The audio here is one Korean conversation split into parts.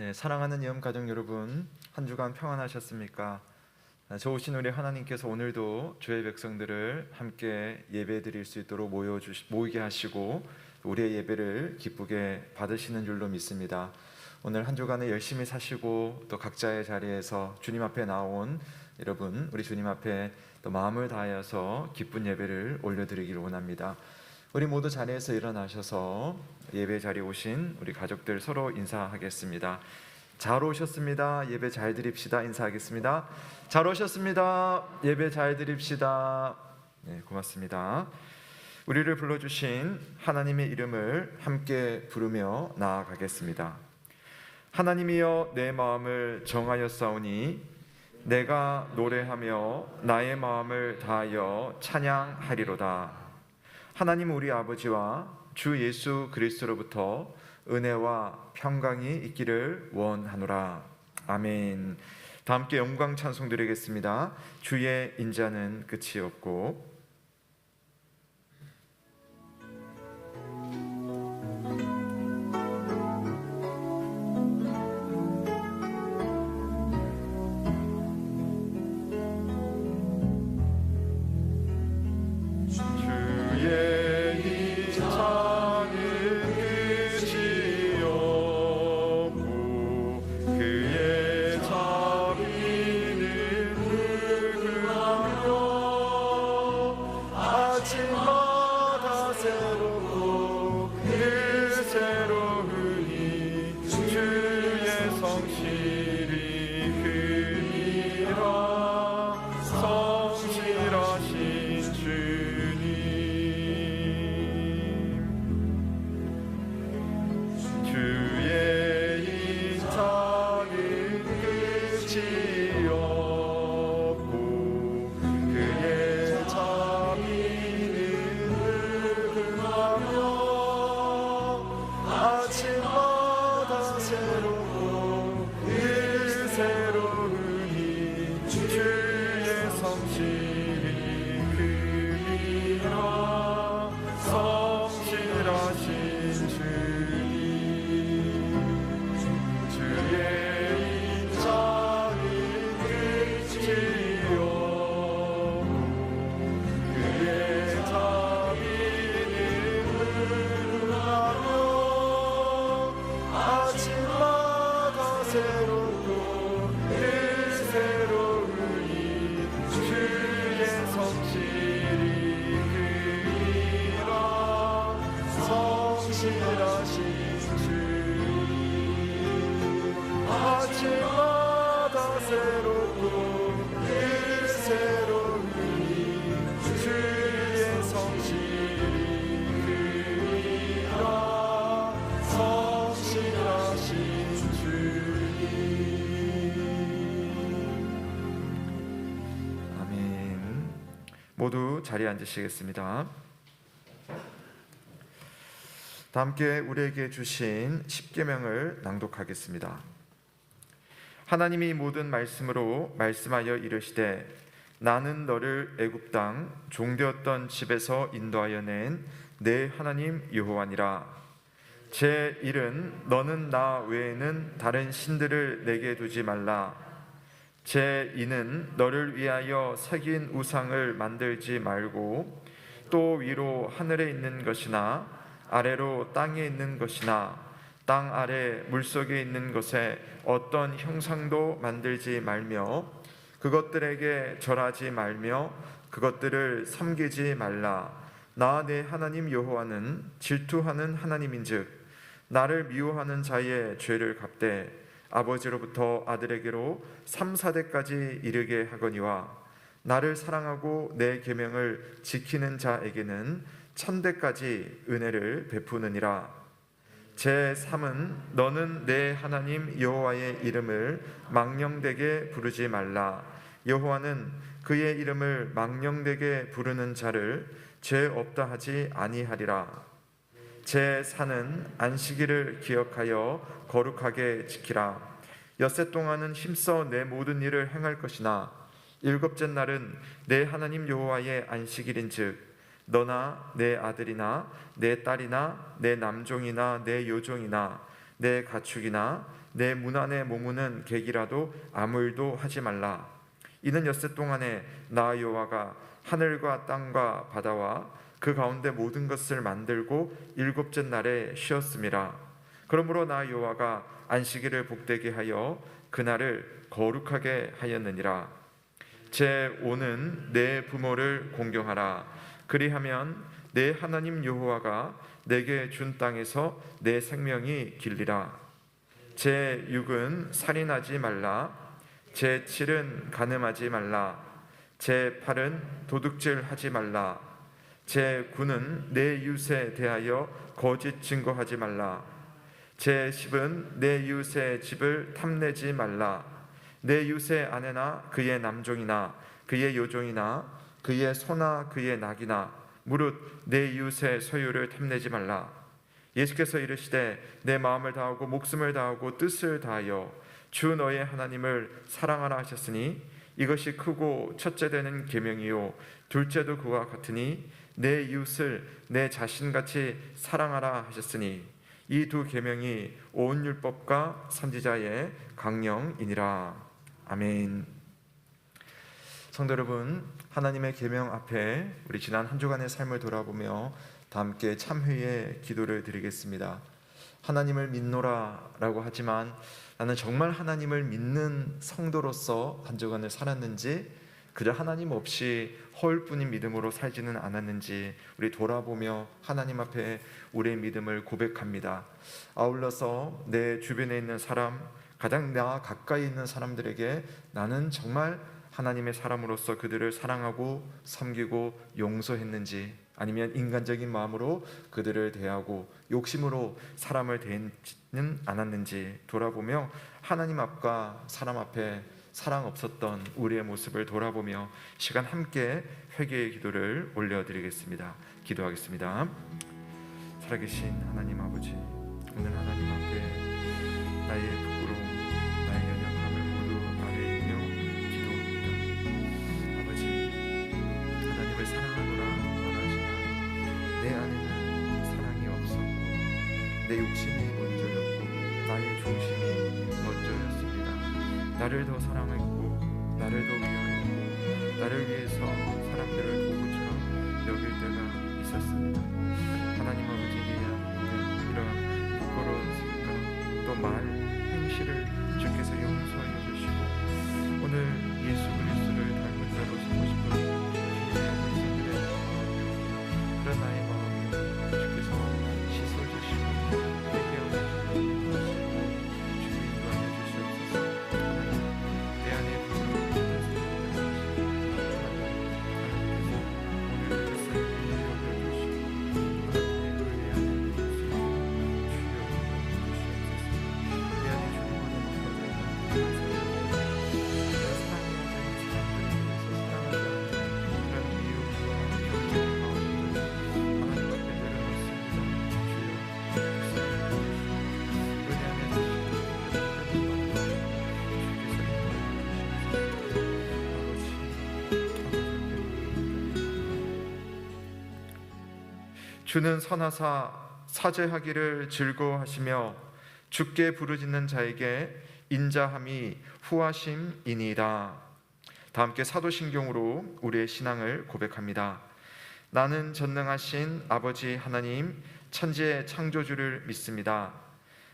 네, 사랑하는 예언 가족 여러분, 한 주간 평안하셨습니까? 좋으신 우리 하나님께서 오늘도 주의 백성들을 함께 예배드릴 수 있도록 모이게 하시고 우리의 예배를 기쁘게 받으시는 줄로 믿습니다. 오늘 한 주간에 열심히 사시고 또 각자의 자리에서 주님 앞에 나온 여러분, 우리 주님 앞에 또 마음을 다하여서 기쁜 예배를 올려드리기를 원합니다. 우리 모두 자리에서 일어나셔서 예배 자리에 오신 우리 가족들 서로 인사하겠습니다. 잘 오셨습니다. 예배 잘 드립시다. 인사하겠습니다. 잘 오셨습니다. 예배 잘 드립시다. 네, 고맙습니다. 우리를 불러주신 하나님의 이름을 함께 부르며 나아가겠습니다. 하나님이여, 내 마음을 정하였사오니 내가 노래하며 나의 마음을 다하여 찬양하리로다. 하나님 우리 아버지와 주 예수 그리스도로부터 은혜와 평강이 있기를 원하노라. 아멘. 다 함께 영광 찬송 드리겠습니다. 주의 인자는 끝이 없고. 모두 자리에 앉으시겠습니다. 다 함께 우리에게 주신 십계명을 낭독하겠습니다. 하나님이 모든 말씀으로 말씀하여 이르시되 나는 너를 애굽 땅 종되었던 집에서 인도하여 낸 내 하나님 여호와니라. 제 1은 너는 나 외에는 다른 신들을 내게 두지 말라. 제 2는 너를 위하여 새긴 우상을 만들지 말고 또 위로 하늘에 있는 것이나 아래로 땅에 있는 것이나 땅 아래 물속에 있는 것에 어떤 형상도 만들지 말며 그것들에게 절하지 말며 그것들을 섬기지 말라. 나 내 하나님 여호와는 질투하는 하나님인즉 나를 미워하는 자의 죄를 갚되 아버지로부터 아들에게로 3, 4대까지 이르게 하거니와 나를 사랑하고 내 계명을 지키는 자에게는 1000대까지 은혜를 베푸느니라. 제3은 너는 내 하나님 여호와의 이름을 망령되게 부르지 말라. 여호와는 그의 이름을 망령되게 부르는 자를 죄 없다 하지 아니하리라. 제4는 안식일을 기억하여 거룩하게 지키라. 엿새 동안은 힘써 내 모든 일을 행할 것이나 일곱째 날은 내 하나님 여호와의 안식일인즉 너나 내 아들이나 내 딸이나 내 남종이나 내 여종이나 내 가축이나 내 문 안에 머무는 객이라도 아무 일도 하지 말라. 이는 엿새 동안에 나 여호와가 하늘과 땅과 바다와 그 가운데 모든 것을 만들고 일곱째 날에 쉬었음이라. 그러므로 나 여호와가 안식일을 복되게 하여 그날을 거룩하게 하였느니라. 제 오는 내 부모를 공경하라. 그리하면 내 하나님 여호와가 내게 준 땅에서 내 생명이 길리라. 제 6은 살인하지 말라. 제 7은 간음하지 말라. 제 8은 도둑질하지 말라. 제 9는 내 이웃에 대하여 거짓 증거하지 말라. 제 10은 내 이웃의 집을 탐내지 말라. 내 이웃의 아내나 그의 남종이나 그의 여종이나 그의 소나 그의 낙이나 무릇 내 이웃의 소유를 탐내지 말라. 예수께서 이르시되 내 마음을 다하고 목숨을 다하고 뜻을 다하여 주 너의 하나님을 사랑하라 하셨으니 이것이 크고 첫째 되는 계명이요 둘째도 그와 같으니 내 이웃을 내 자신같이 사랑하라 하셨으니 이 두 계명이 온 율법과 선지자의 강령이니라. 아멘. 성도 여러분, 하나님의 계명 앞에 우리 지난 한 주간의 삶을 돌아보며 다 함께 참회의 기도를 드리겠습니다. 하나님을 믿노라라고 하지만 나는 정말 하나님을 믿는 성도로서 한 주간을 살았는지, 그저 하나님 없이 허울뿐인 믿음으로 살지는 않았는지 우리 돌아보며 하나님 앞에 우리의 믿음을 고백합니다. 아울러서 내 주변에 있는 사람, 가장 나 가까이 있는 사람들에게 나는 정말 하나님의 사람으로서 그들을 사랑하고 섬기고 용서했는지, 아니면 인간적인 마음으로 그들을 대하고 욕심으로 사람을 대하지는 않았는지 돌아보며 하나님 앞과 사람 앞에 사랑 없었던 우리의 모습을 돌아보며 시간 함께 회개의 기도를 올려드리겠습니다. 기도하겠습니다. 살아계신 하나님 아버지, 오늘 하나님 앞에 나의 부끄러움, 나의 연약함을 모두 아뢰며 기도합니다. 아버지, 하나님을 사랑하노라 말하지만 내 안에는 사랑이 없었고 내 욕심이 먼저였고 나의 중심이 먼저였습니다. 나를 더 사랑했고 나를 더 위하였고 나를 위해서 사람들을 도구처럼 여길 때가 있었습니다. 하나님 아버지, 이런 부끄러운 생각 또 말, 행실을 주께서 용서해 주시고 오늘 예수 그리스도를 닮은 자로 서고 싶은 주님의 백성들의 마음을 그런 나의 마음을 주께서 씻어주시고 회개하여 주시고 주님 인도하여 주시옵소서. 내 안에 부끄러운 주는 선하사 사죄하기를 즐거워하시며 주께 부르짖는 자에게 인자함이 후하심이니이다. 다 함께 사도신경으로 우리의 신앙을 고백합니다. 나는 전능하신 아버지 하나님 천지의 창조주를 믿습니다.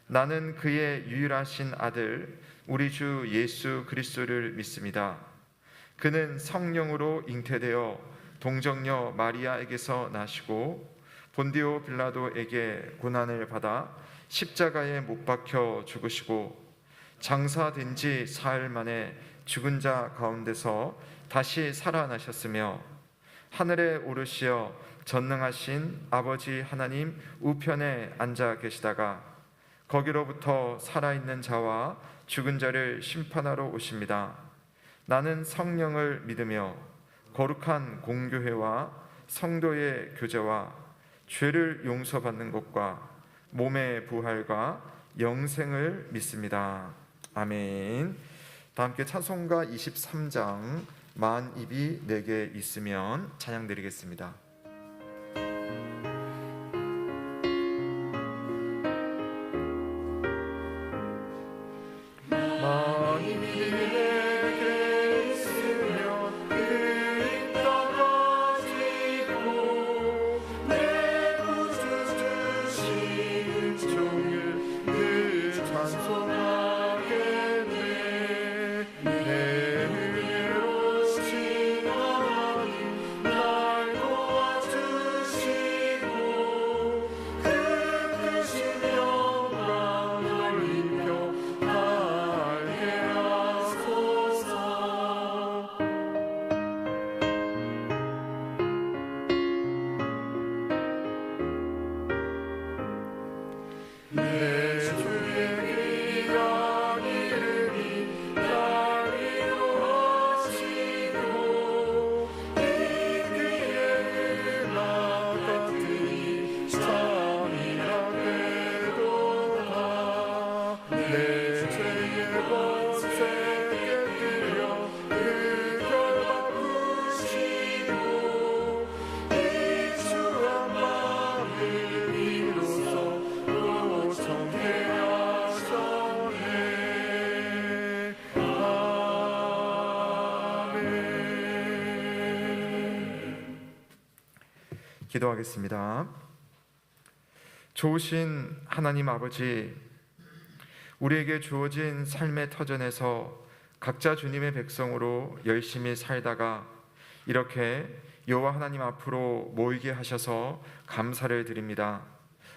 나는 그의 유일하신 아들 우리 주 예수 그리스도를 믿습니다. 그는 성령으로 잉태되어 동정녀 마리아에게서 나시고 본디오 빌라도에게 고난을 받아 십자가에 못 박혀 죽으시고 장사된 지 사흘 만에 죽은 자 가운데서 다시 살아나셨으며 하늘에 오르시어 전능하신 아버지 하나님 우편에 앉아 계시다가 거기로부터 살아있는 자와 죽은 자를 심판하러 오십니다. 나는 성령을 믿으며 거룩한 공교회와 성도의 교제와 죄를 용서받는 것과 몸의 부활과 영생을 믿습니다. 아멘. 다 함께 찬송가 23장 만 입이 내게 있으면 찬양 드리겠습니다. 기도하겠습니다. 좋으신 하나님 아버지, 우리에게 주어진 삶의 터전에서 각자 주님의 백성으로 열심히 살다가 이렇게 여호와 하나님 앞으로 모이게 하셔서 감사를 드립니다.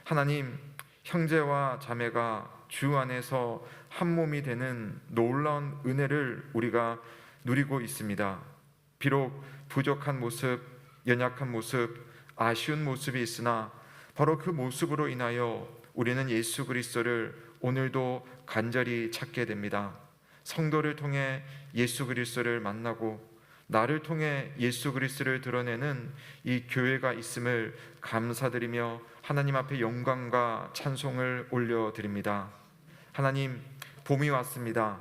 하나님, 형제와 자매가 주 안에서 한 몸이 되는 놀라운 은혜를 우리가 누리고 있습니다. 비록 부족한 모습, 연약한 모습, 아쉬운 모습이 있으나 바로 그 모습으로 인하여 우리는 예수 그리스도를 오늘도 간절히 찾게 됩니다. 성도를 통해 예수 그리스도를 만나고 나를 통해 예수 그리스도를 드러내는 이 교회가 있음을 감사드리며 하나님 앞에 영광과 찬송을 올려드립니다. 하나님, 봄이 왔습니다.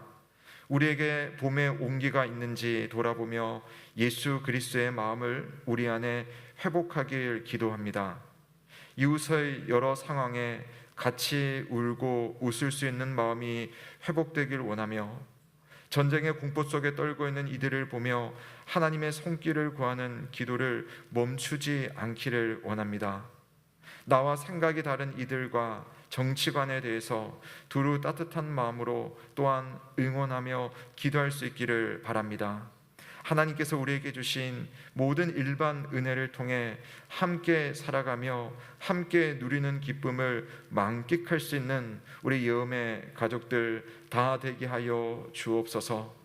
우리에게 봄의 온기가 있는지 돌아보며 예수 그리스도의 마음을 우리 안에 회복하길 기도합니다. 이웃의 여러 상황에 같이 울고 웃을 수 있는 마음이 회복되길 원하며 전쟁의 공포 속에 떨고 있는 이들을 보며 하나님의 손길을 구하는 기도를 멈추지 않기를 원합니다. 나와 생각이 다른 이들과 정치관에 대해서 두루 따뜻한 마음으로 또한 응원하며 기도할 수 있기를 바랍니다. 하나님께서 우리에게 주신 모든 일반 은혜를 통해 함께 살아가며 함께 누리는 기쁨을 만끽할 수 있는 우리 여음의 가족들 다 되게 하여 주옵소서.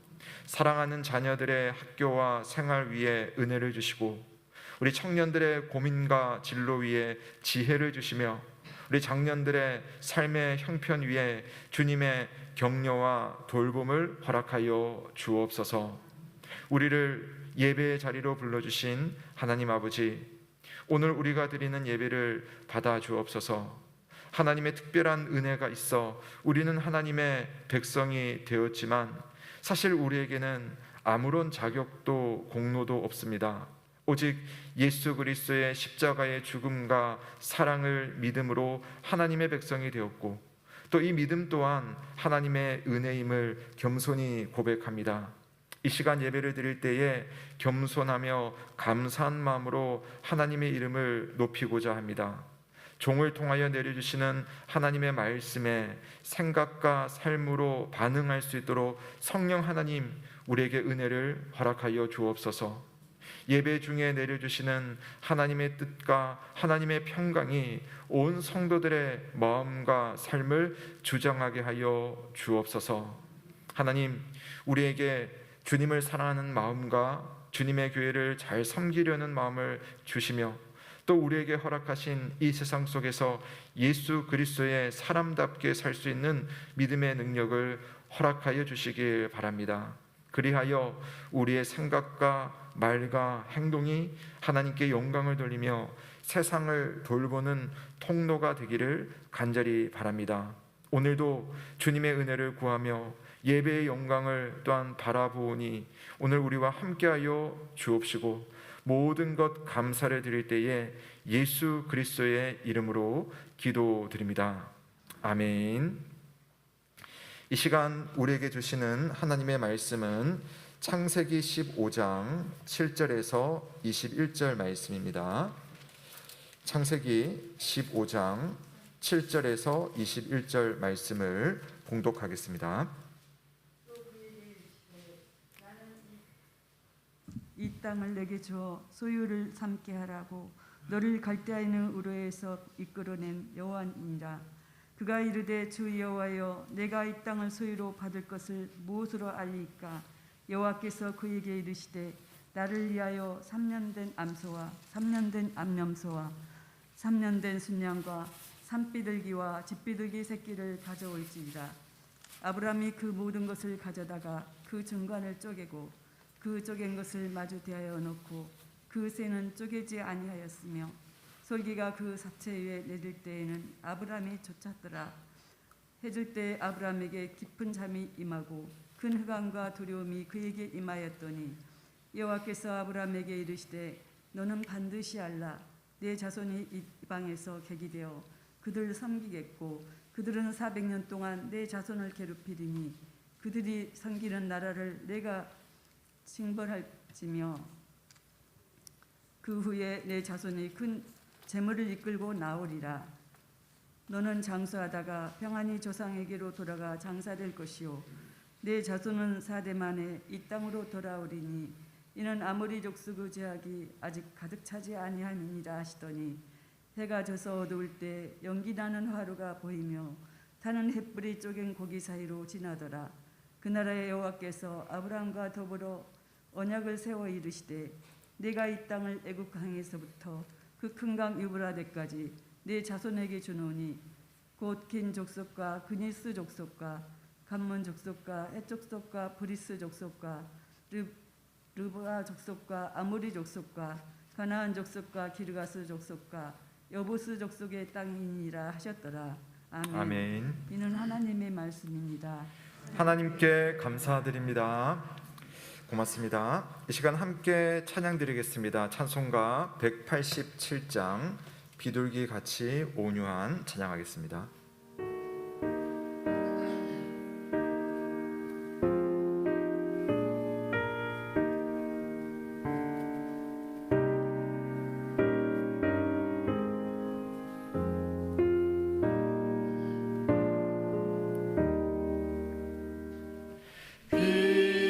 사랑하는 자녀들의 학교와 생활 위에 은혜를 주시고 우리 청년들의 고민과 진로 위에 지혜를 주시며 우리 장년들의 삶의 형편 위에 주님의 격려와 돌봄을 허락하여 주옵소서. 우리를 예배의 자리로 불러주신 하나님 아버지, 오늘 우리가 드리는 예배를 받아 주옵소서. 하나님의 특별한 은혜가 있어 우리는 하나님의 백성이 되었지만 사실 우리에게는 아무런 자격도 공로도 없습니다. 오직 예수 그리스도의 십자가의 죽음과 사랑을 믿음으로 하나님의 백성이 되었고 또 이 믿음 또한 하나님의 은혜임을 겸손히 고백합니다. 이 시간 예배를 드릴 때에 겸손하며 감사한 마음으로 하나님의 이름을 높이고자 합니다. 종을 통하여 내려주시는 하나님의 말씀에 생각과 삶으로 반응할 수 있도록 성령 하나님 우리에게 은혜를 허락하여 주옵소서. 예배 중에 내려주시는 하나님의 뜻과 하나님의 평강이 온 성도들의 마음과 삶을 주장하게 하여 주옵소서. 하나님, 우리에게 주님을 사랑하는 마음과 주님의 교회를 잘 섬기려는 마음을 주시며 또 우리에게 허락하신 이 세상 속에서 예수 그리스도의 사람답게 살 수 있는 믿음의 능력을 허락하여 주시길 바랍니다. 그리하여 우리의 생각과 말과 행동이 하나님께 영광을 돌리며 세상을 돌보는 통로가 되기를 간절히 바랍니다. 오늘도 주님의 은혜를 구하며 예배의 영광을 또한 바라보니 오늘 우리와 함께하여 주옵시고 모든 것 감사를 드릴 때에 예수 그리스도의 이름으로 기도드립니다. 아멘. 이 시간 우리에게 주시는 하나님의 말씀은 창세기 15장 7절에서 21절 말씀입니다. 창세기 15장 7절에서 21절 말씀을 봉독하겠습니다. 이 땅을 내게 주어 소유를 삼게 하라고 너를 갈대아 있는 우르에서 이끌어낸 여호와니라. 그가 이르되 주 여호와여, 내가 이 땅을 소유로 받을 것을 무엇으로 알리까? 여호와께서 그에게 이르시되 나를 위하여 3년 된 암소와 3년 된 암염소와 3년 된 순양과 산비둘기와 집비둘기 새끼를 가져올지이다. 아브라함이 그 모든 것을 가져다가 그 중간을 쪼개고 그 쪼갠 것을 마주 대하여 놓고 그 새는 쪼개지 아니하였으며 솔기가 그 사체 위에 내릴 때에는 아브라함이 쫓았더라. 해질 때 아브라함에게 깊은 잠이 임하고 큰 흑암과 두려움이 그에게 임하였더니 여호와께서 아브라함에게 이르시되 너는 반드시 알라. 내 자손이 이방에서 객이 되어 그들을 섬기겠고 그들은 400년 동안 내 자손을 괴롭히리니 그들이 섬기는 나라를 내가 징벌할지며 그 후에 내 자손이 큰 재물을 이끌고 나오리라. 너는 장수하다가 평안히 조상에게로 돌아가 장사될 것이요 내 자손은 4대 만에 이 땅으로 돌아오리니 이는 아모리 족속 그 제약이 아직 가득 차지 아니함이니라 하시더니 해가 져서 어두울 때 연기 나는 화루가 보이며 타는 햇불이 쪼갠 고기 사이로 지나더라. 그 나라의 여호와께서 아브라함과 더불어 언약을 세워 이르시되 내가 이 땅을 애굽 강에서부터 그 큰 강 유브라데까지 내 자손에게 주노니 곧 긴 족속과 그니스 족속과 감몬 족속과 헷 족속과 브리스 족속과 르브아 족속과 아모리 족속과 가나안 족속과 기르가스 족속과 여보스 족속의 땅이니라 하셨더라. 아멘. 아멘. 이는 하나님의 말씀입니다. 하나님께 감사드립니다. 고맙습니다. 이 시간 함께 찬양 드리겠습니다. 찬송가 187장 비둘기 같이 온유한 찬양하겠습니다.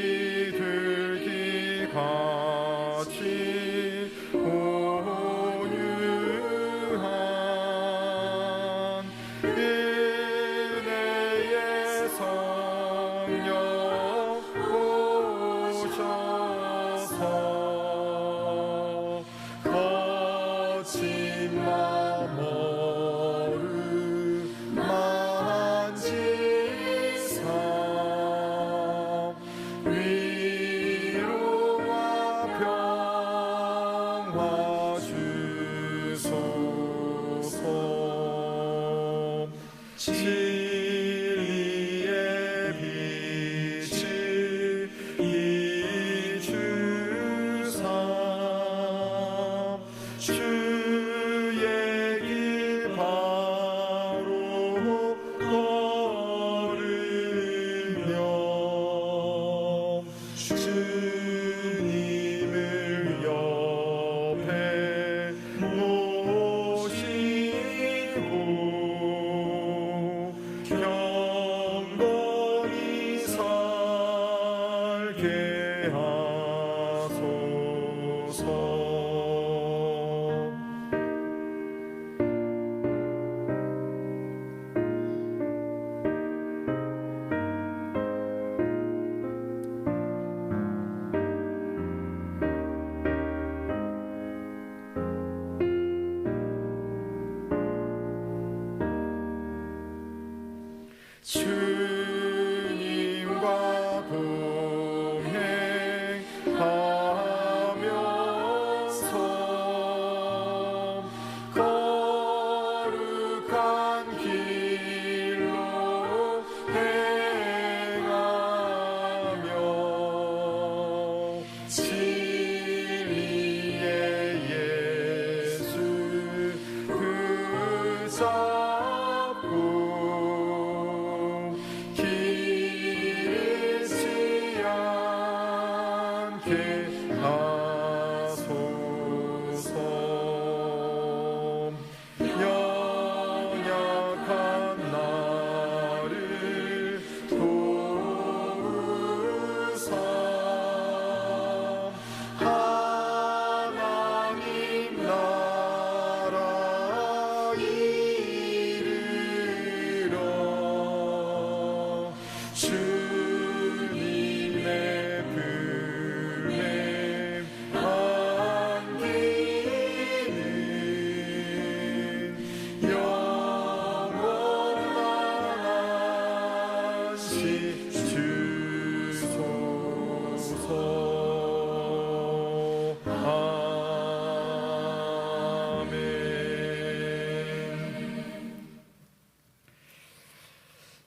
비둘기 같이 온유한 은혜의 성령 오셔서 거친 마모를 만지사 위로와 평화 주소서. 진리의 빛을 이주사 주의 길 바로 걸으며 주님을 옆에 모시고 경건히 살게 하소서. 주님과 동행하면서 거룩한 길로 행하며 진리의 예수 붙잡고 길지 않게 하소서. 연약한 나를 도우사 하나님 나라 이르러 주님의 품에 안기는 영원한 안식 주소서. 아멘.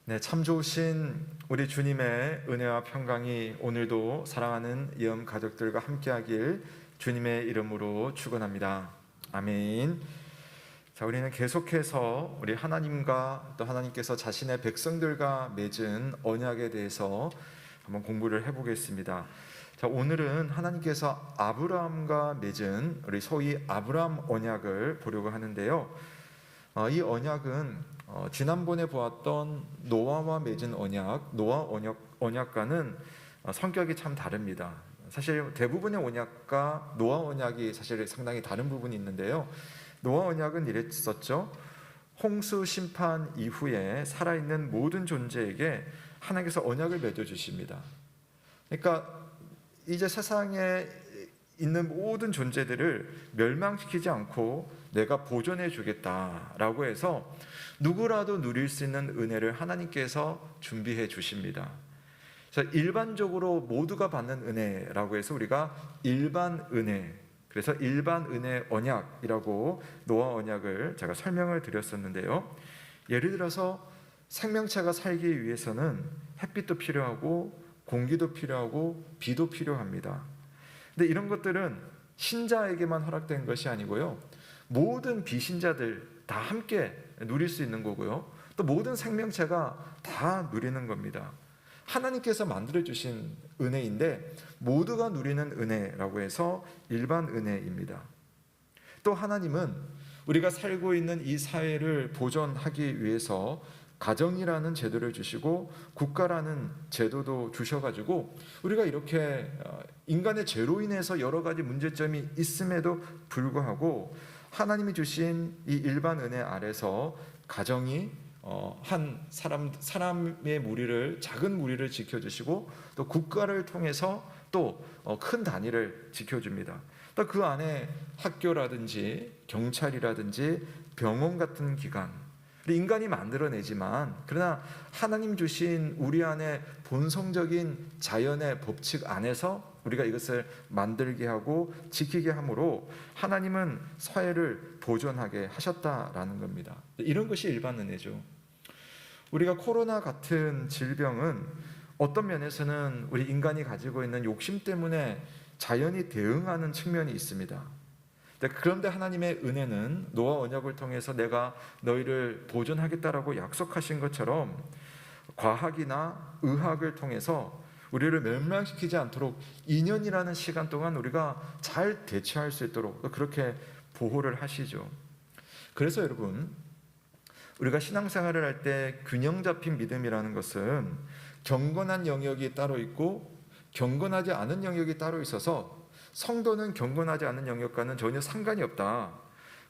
네, 참 좋으신 우리 주님의 은혜와 평강이 오늘도 사랑하는 이음 가족들과 함께하길 주님의 이름으로 축원합니다. 아멘. 자, 우리는 계속해서 우리 하나님과 또 하나님께서 자신의 백성들과 맺은 언약에 대해서 한번 공부를 해보겠습니다. 자, 오늘은 하나님께서 아브라함과 맺은 우리 소위 아브라함 언약을 보려고 하는데요. 이 언약은 지난번에 보았던 노아와 맺은 언약, 노아 언약과는 성격이 참 다릅니다. 사실 대부분의 언약과 노아 언약이 사실 상당히 다른 부분이 있는데요. 노아 언약은 이랬었죠. 홍수 심판 이후에 살아있는 모든 존재에게 하나님께서 언약을 맺어주십니다. 그러니까 이제 세상에 있는 모든 존재들을 멸망시키지 않고 내가 보존해 주겠다라고 해서 누구라도 누릴 수 있는 은혜를 하나님께서 준비해 주십니다. 그래서 일반적으로 모두가 받는 은혜라고 해서 우리가 일반 은혜, 그래서 일반 은혜 언약이라고 노아 언약을 제가 설명을 드렸었는데요. 예를 들어서 생명체가 살기 위해서는 햇빛도 필요하고 공기도 필요하고 비도 필요합니다. 근데 이런 것들은 신자에게만 허락된 것이 아니고요. 모든 비신자들 다 함께 누릴 수 있는 거고요. 또 모든 생명체가 다 누리는 겁니다. 하나님께서 만들어주신 은혜인데 모두가 누리는 은혜라고 해서 일반 은혜입니다. 또 하나님은 우리가 살고 있는 이 사회를 보존하기 위해서 가정이라는 제도를 주시고 국가라는 제도도 주셔가지고 우리가 이렇게 인간의 죄로 인해서 여러 가지 문제점이 있음에도 불구하고 하나님이 주신 이 일반 은혜 아래서 가정이 한 사람의 무리를, 작은 무리를 지켜주시고 또 국가를 통해서 또 큰 단위를 지켜줍니다. 또 그 안에 학교라든지 경찰이라든지 병원 같은 기관, 인간이 만들어내지만 그러나 하나님 주신 우리 안에 본성적인 자연의 법칙 안에서 우리가 이것을 만들게 하고 지키게 함으로 하나님은 사회를 보존하게 하셨다라는 겁니다. 이런 것이 일반 은혜죠. 우리가 코로나 같은 질병은 어떤 면에서는 우리 인간이 가지고 있는 욕심 때문에 자연이 대응하는 측면이 있습니다. 그런데 하나님의 은혜는 노아 언약을 통해서 내가 너희를 보존하겠다라고 약속하신 것처럼 과학이나 의학을 통해서 우리를 멸망시키지 않도록 2년이라는 시간 동안 우리가 잘 대처할 수 있도록 그렇게 보호를 하시죠. 그래서 여러분, 우리가 신앙생활을 할 때 균형 잡힌 믿음이라는 것은 경건한 영역이 따로 있고 경건하지 않은 영역이 따로 있어서 성도는 경건하지 않은 영역과는 전혀 상관이 없다.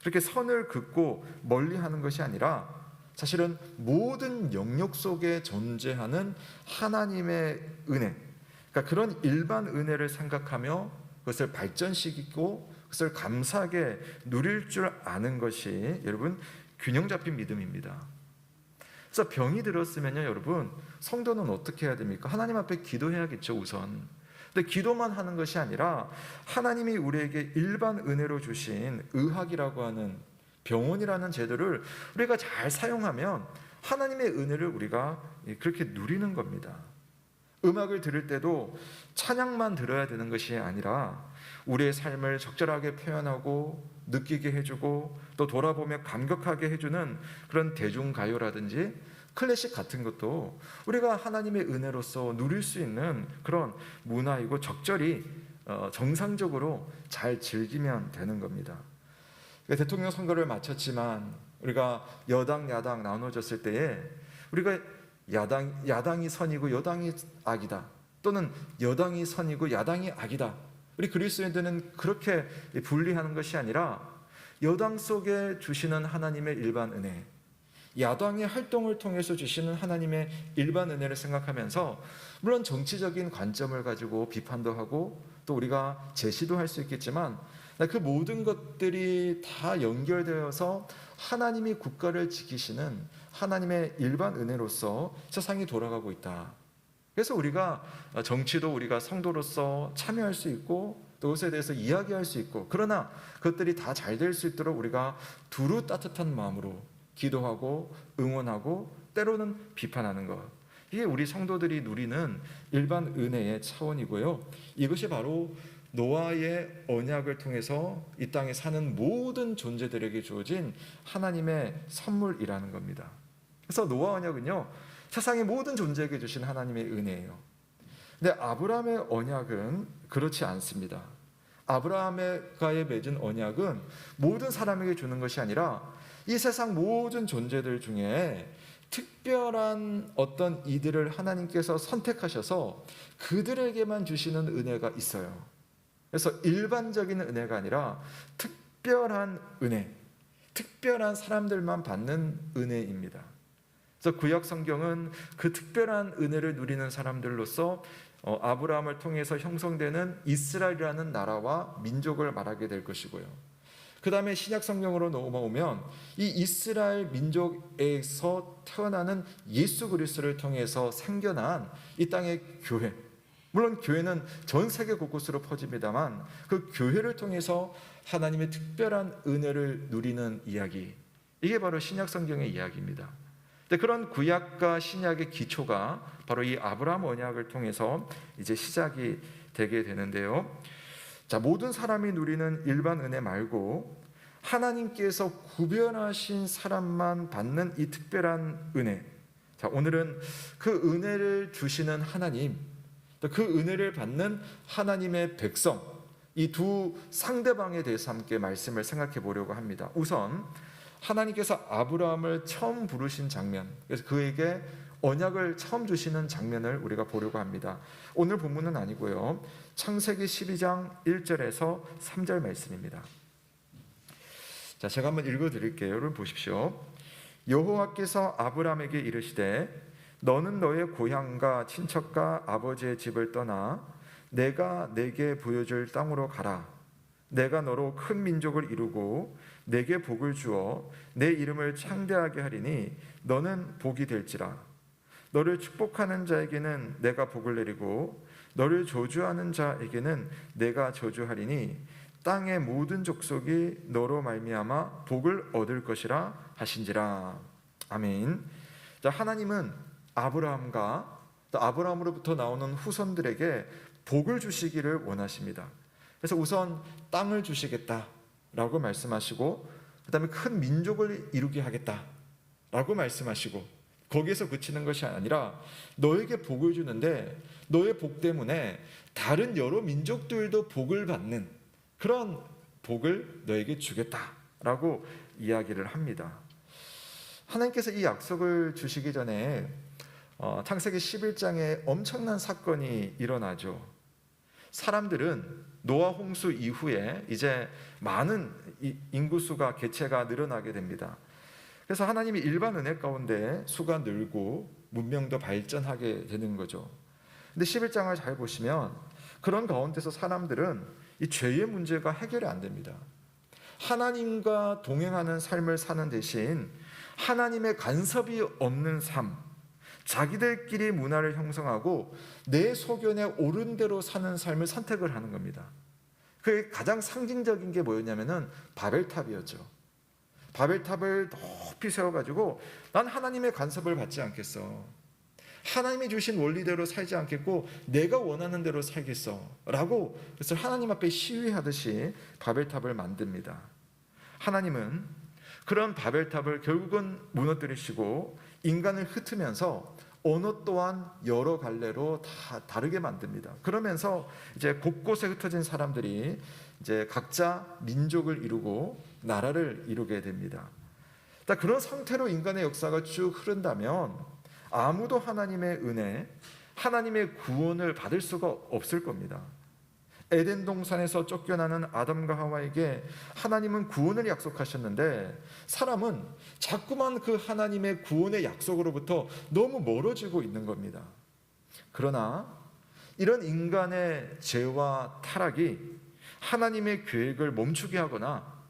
그렇게 선을 긋고 멀리하는 것이 아니라 사실은 모든 영역 속에 존재하는 하나님의 은혜, 그러니까 그런 일반 은혜를 생각하며 그것을 발전시키고 그것을 감사하게 누릴 줄 아는 것이 여러분 균형 잡힌 믿음입니다. 그래서 병이 들었으면요, 여러분 성도는 어떻게 해야 됩니까? 하나님 앞에 기도해야겠죠, 우선. 근데 기도만 하는 것이 아니라 하나님이 우리에게 일반 은혜로 주신 의학이라고 하는 병원이라는 제도를 우리가 잘 사용하면 하나님의 은혜를 우리가 그렇게 누리는 겁니다. 음악을 들을 때도 찬양만 들어야 되는 것이 아니라 우리의 삶을 적절하게 표현하고 느끼게 해주고 또 돌아보며 감격하게 해주는 그런 대중가요라든지 클래식 같은 것도 우리가 하나님의 은혜로서 누릴 수 있는 그런 문화이고 적절히 정상적으로 잘 즐기면 되는 겁니다. 대통령 선거를 마쳤지만 우리가 여당 야당 나눠졌을 때에 우리가 야당이 선이고 여당이 악이다, 또는 여당이 선이고 야당이 악이다, 우리 그리스도인들은 그렇게 분리하는 것이 아니라 여당 속에 주시는 하나님의 일반 은혜, 야당의 활동을 통해서 주시는 하나님의 일반 은혜를 생각하면서 물론 정치적인 관점을 가지고 비판도 하고 또 우리가 제시도 할 수 있겠지만 그 모든 것들이 다 연결되어서 하나님이 국가를 지키시는 하나님의 일반 은혜로서 세상이 돌아가고 있다. 그래서 우리가 정치도 우리가 성도로서 참여할 수 있고 또 그것에 대해서 이야기할 수 있고, 그러나 그것들이 다 잘 될 수 있도록 우리가 두루 따뜻한 마음으로 기도하고 응원하고 때로는 비판하는 것, 이게 우리 성도들이 누리는 일반 은혜의 차원이고요. 이것이 바로 노아의 언약을 통해서 이 땅에 사는 모든 존재들에게 주어진 하나님의 선물이라는 겁니다. 그래서 노아 언약은요, 세상의 모든 존재에게 주신 하나님의 은혜예요. 근데 아브라함의 언약은 그렇지 않습니다. 아브라함과의 맺은 언약은 모든 사람에게 주는 것이 아니라 이 세상 모든 존재들 중에 특별한 어떤 이들을 하나님께서 선택하셔서 그들에게만 주시는 은혜가 있어요. 그래서 일반적인 은혜가 아니라 특별한 은혜, 특별한 사람들만 받는 은혜입니다. 그래서 구약 성경은 그 특별한 은혜를 누리는 사람들로서 아브라함을 통해서 형성되는 이스라엘이라는 나라와 민족을 말하게 될 것이고요. 그 다음에 신약 성경으로 넘어오면 이 이스라엘 민족에서 태어나는 예수 그리스도를 통해서 생겨난 이 땅의 교회, 물론 교회는 전 세계 곳곳으로 퍼집니다만 그 교회를 통해서 하나님의 특별한 은혜를 누리는 이야기, 이게 바로 신약 성경의 이야기입니다. 그런 구약과 신약의 기초가 바로 이 아브라함 언약을 통해서 이제 시작이 되게 되는데요. 자, 모든 사람이 누리는 일반 은혜 말고 하나님께서 구별하신 사람만 받는 이 특별한 은혜. 자, 오늘은 그 은혜를 주시는 하나님, 또 그 은혜를 받는 하나님의 백성, 이 두 상대방에 대해서 함께 말씀을 생각해 보려고 합니다. 우선 하나님께서 아브라함을 처음 부르신 장면, 그래서 그에게 언약을 처음 주시는 장면을 우리가 보려고 합니다. 오늘 본문은 아니고요, 창세기 12장 1절에서 3절 말씀입니다. 자, 제가 한번 읽어드릴게요. 여러분 보십시오. 여호와께서 아브라함에게 이르시되 너는 너의 고향과 친척과 아버지의 집을 떠나 내가 내게 보여줄 땅으로 가라. 내가 너로 큰 민족을 이루고 내게 복을 주어 내 이름을 창대하게 하리니 너는 복이 될지라. 너를 축복하는 자에게는 내가 복을 내리고 너를 저주하는 자에게는 내가 저주하리니 땅의 모든 족속이 너로 말미암아 복을 얻을 것이라 하신지라. 아멘. 자, 하나님은 아브라함과 또 아브라함으로부터 나오는 후손들에게 복을 주시기를 원하십니다. 그래서 우선 땅을 주시겠다라고 말씀하시고, 그 다음에 큰 민족을 이루게 하겠다라고 말씀하시고, 거기에서 그치는 것이 아니라 너에게 복을 주는데 너의 복 때문에 다른 여러 민족들도 복을 받는 그런 복을 너에게 주겠다라고 이야기를 합니다. 하나님께서 이 약속을 주시기 전에 창세기 11장에 엄청난 사건이 일어나죠. 사람들은 노아 홍수 이후에 이제 많은 인구수가 개체가 늘어나게 됩니다. 그래서 하나님이 일반 은혜 가운데 수가 늘고 문명도 발전하게 되는 거죠. 근데 11장을 잘 보시면 그런 가운데서 사람들은 이 죄의 문제가 해결이 안 됩니다. 하나님과 동행하는 삶을 사는 대신 하나님의 간섭이 없는 삶, 자기들끼리 문화를 형성하고 내 소견에 옳은 대로 사는 삶을 선택을 하는 겁니다. 그 가장 상징적인 게 뭐였냐면은 바벨탑이었죠. 바벨탑을 높이 세워가지고 난 하나님의 간섭을 받지 않겠어, 하나님이 주신 원리대로 살지 않겠고 내가 원하는 대로 살겠어 라고, 그래서 하나님 앞에 시위하듯이 바벨탑을 만듭니다. 하나님은 그런 바벨탑을 결국은 무너뜨리시고 인간을 흩으면서 언어 또한 여러 갈래로 다 다르게 만듭니다. 그러면서 이제 곳곳에 흩어진 사람들이 이제 각자 민족을 이루고 나라를 이루게 됩니다. 그런 상태로 인간의 역사가 쭉 흐른다면 아무도 하나님의 은혜, 하나님의 구원을 받을 수가 없을 겁니다. 에덴 동산에서 쫓겨나는 아담과 하와에게 하나님은 구원을 약속하셨는데 사람은 자꾸만 그 하나님의 구원의 약속으로부터 너무 멀어지고 있는 겁니다. 그러나 이런 인간의 죄와 타락이 하나님의 계획을 멈추게 하거나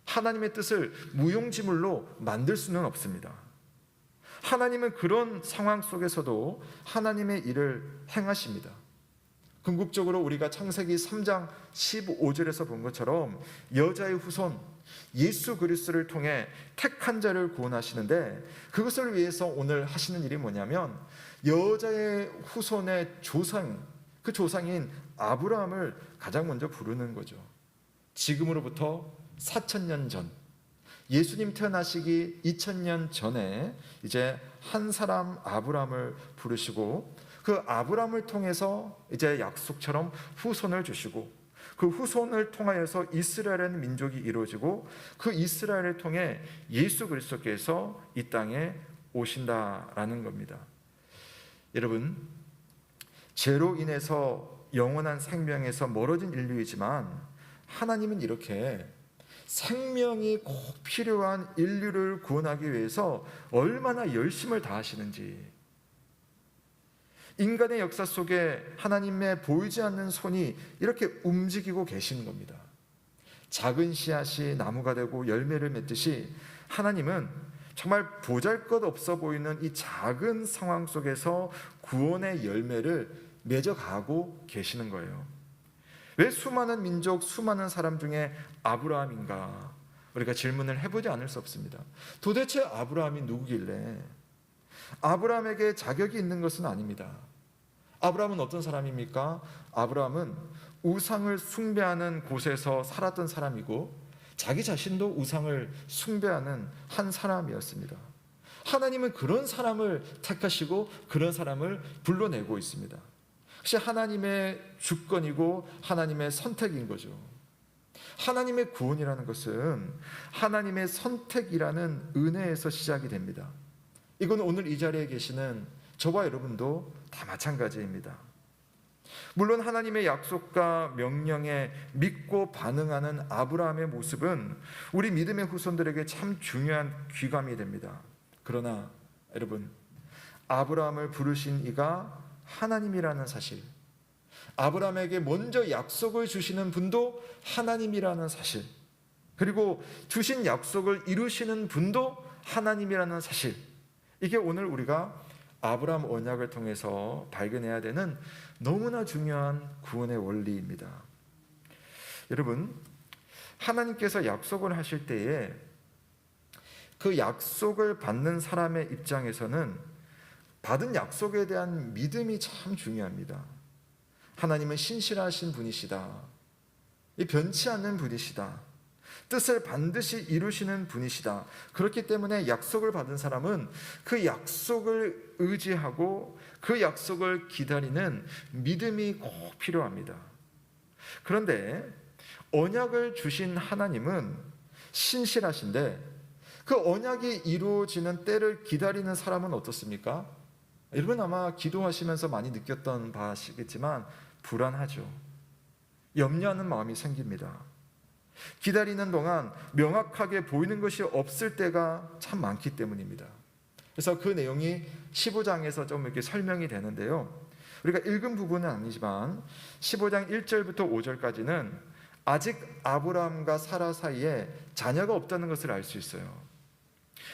하나님의 뜻을 무용지물로 만들 수는 없습니다. 하나님은 그런 상황 속에서도 하나님의 일을 행하십니다. 궁극적으로 우리가 창세기 3장 15절에서 본 것처럼 여자의 후손 예수 그리스도를 통해 택한 자를 구원하시는데, 그것을 위해서 오늘 하시는 일이 뭐냐면 여자의 후손의 조상, 그 조상인 아브라함을 가장 먼저 부르는 거죠. 지금으로부터 4,000년 전, 예수님 태어나시기 2,000년 전에 이제 한 사람 아브라함을 부르시고 그 아브라함을 통해서 이제 약속처럼 후손을 주시고, 그 후손을 통하여서 이스라엘이라는 민족이 이루어지고, 그 이스라엘을 통해 예수 그리스도께서 이 땅에 오신다라는 겁니다. 여러분, 죄로 인해서 영원한 생명에서 멀어진 인류이지만 하나님은 이렇게 생명이 꼭 필요한 인류를 구원하기 위해서 얼마나 열심을 다하시는지, 인간의 역사 속에 하나님의 보이지 않는 손이 이렇게 움직이고 계시는 겁니다. 작은 씨앗이 나무가 되고 열매를 맺듯이 하나님은 정말 보잘것없어 보이는 이 작은 상황 속에서 구원의 열매를 맺어가고 계시는 거예요. 왜 수많은 민족, 수많은 사람 중에 아브라함인가? 우리가 질문을 해보지 않을 수 없습니다. 도대체 아브라함이 누구길래? 아브라함에게 자격이 있는 것은 아닙니다. 아브라함은 어떤 사람입니까? 아브라함은 우상을 숭배하는 곳에서 살았던 사람이고, 자기 자신도 우상을 숭배하는 한 사람이었습니다. 하나님은 그런 사람을 택하시고 그런 사람을 불러내고 있습니다. 혹시 하나님의 주권이고 하나님의 선택인 거죠. 하나님의 구원이라는 것은 하나님의 선택이라는 은혜에서 시작이 됩니다. 이건 오늘 이 자리에 계시는 저와 여러분도 다 마찬가지입니다. 물론 하나님의 약속과 명령에 믿고 반응하는 아브라함의 모습은 우리 믿음의 후손들에게 참 중요한 귀감이 됩니다. 그러나 여러분, 아브라함을 부르신 이가 하나님이라는 사실, 아브라함에게 먼저 약속을 주시는 분도 하나님이라는 사실, 그리고 주신 약속을 이루시는 분도 하나님이라는 사실, 이게 오늘 우리가 아브라함 언약을 통해서 발견해야 되는 너무나 중요한 구원의 원리입니다. 여러분, 하나님께서 약속을 하실 때에 그 약속을 받는 사람의 입장에서는 받은 약속에 대한 믿음이 참 중요합니다. 하나님은 신실하신 분이시다. 변치 않는 분이시다. 뜻을 반드시 이루시는 분이시다. 그렇기 때문에 약속을 받은 사람은 그 약속을 의지하고 그 약속을 기다리는 믿음이 꼭 필요합니다. 그런데 언약을 주신 하나님은 신실하신데 그 언약이 이루어지는 때를 기다리는 사람은 어떻습니까? 여러분 아마 기도하시면서 많이 느꼈던 바시겠지만 불안하죠. 염려하는 마음이 생깁니다. 기다리는 동안 명확하게 보이는 것이 없을 때가 참 많기 때문입니다. 그래서 그 내용이 15장에서 좀 이렇게 설명이 되는데요. 우리가 읽은 부분은 아니지만 15장 1절부터 5절까지는 아직 아브라함과 사라 사이에 자녀가 없다는 것을 알 수 있어요.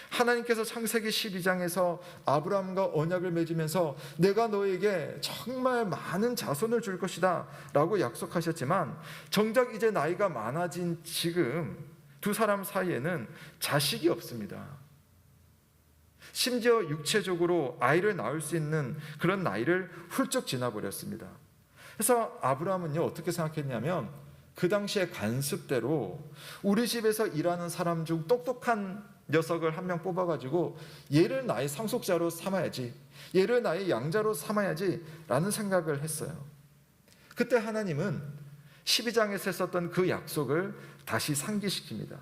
하나님께서 창세기 12장에서 아브라함과 언약을 맺으면서 내가 너에게 정말 많은 자손을 줄 것이다 라고 약속하셨지만 정작 이제 나이가 많아진 지금 두 사람 사이에는 자식이 없습니다. 심지어 육체적으로 아이를 낳을 수 있는 그런 나이를 훌쩍 지나버렸습니다. 그래서 아브라함은요 어떻게 생각했냐면 그 당시의 관습대로 우리 집에서 일하는 사람 중 똑똑한 녀석을 한 명 뽑아가지고 얘를 나의 상속자로 삼아야지, 얘를 나의 양자로 삼아야지 라는 생각을 했어요. 그때 하나님은 12장에서 했었던 그 약속을 다시 상기시킵니다.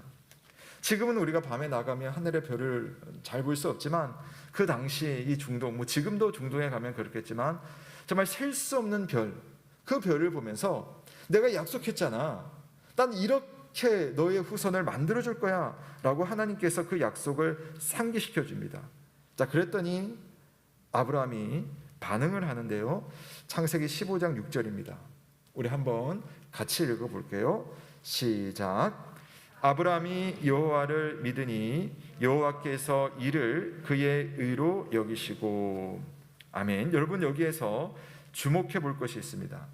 지금은 우리가 밤에 나가면 하늘의 별을 잘 볼 수 없지만 그 당시 이 중동, 지금도 중동에 가면 그렇겠지만 정말 셀 수 없는 별, 그 별을 보면서 내가 약속했잖아, 난 이렇게 너의 후손을 만들어줄 거야 라고 하나님께서 그 약속을 상기시켜 줍니다. 자, 그랬더니 아브라함이 반응을 하는데요, 창세기 15장 6절입니다. 우리 한번 같이 읽어볼게요. 시작. 아브라함이 여호와를 믿으니 여호와께서 이를 그의 의로 여기시고. 아멘. 여러분, 여기에서 주목해 볼 것이 있습니다.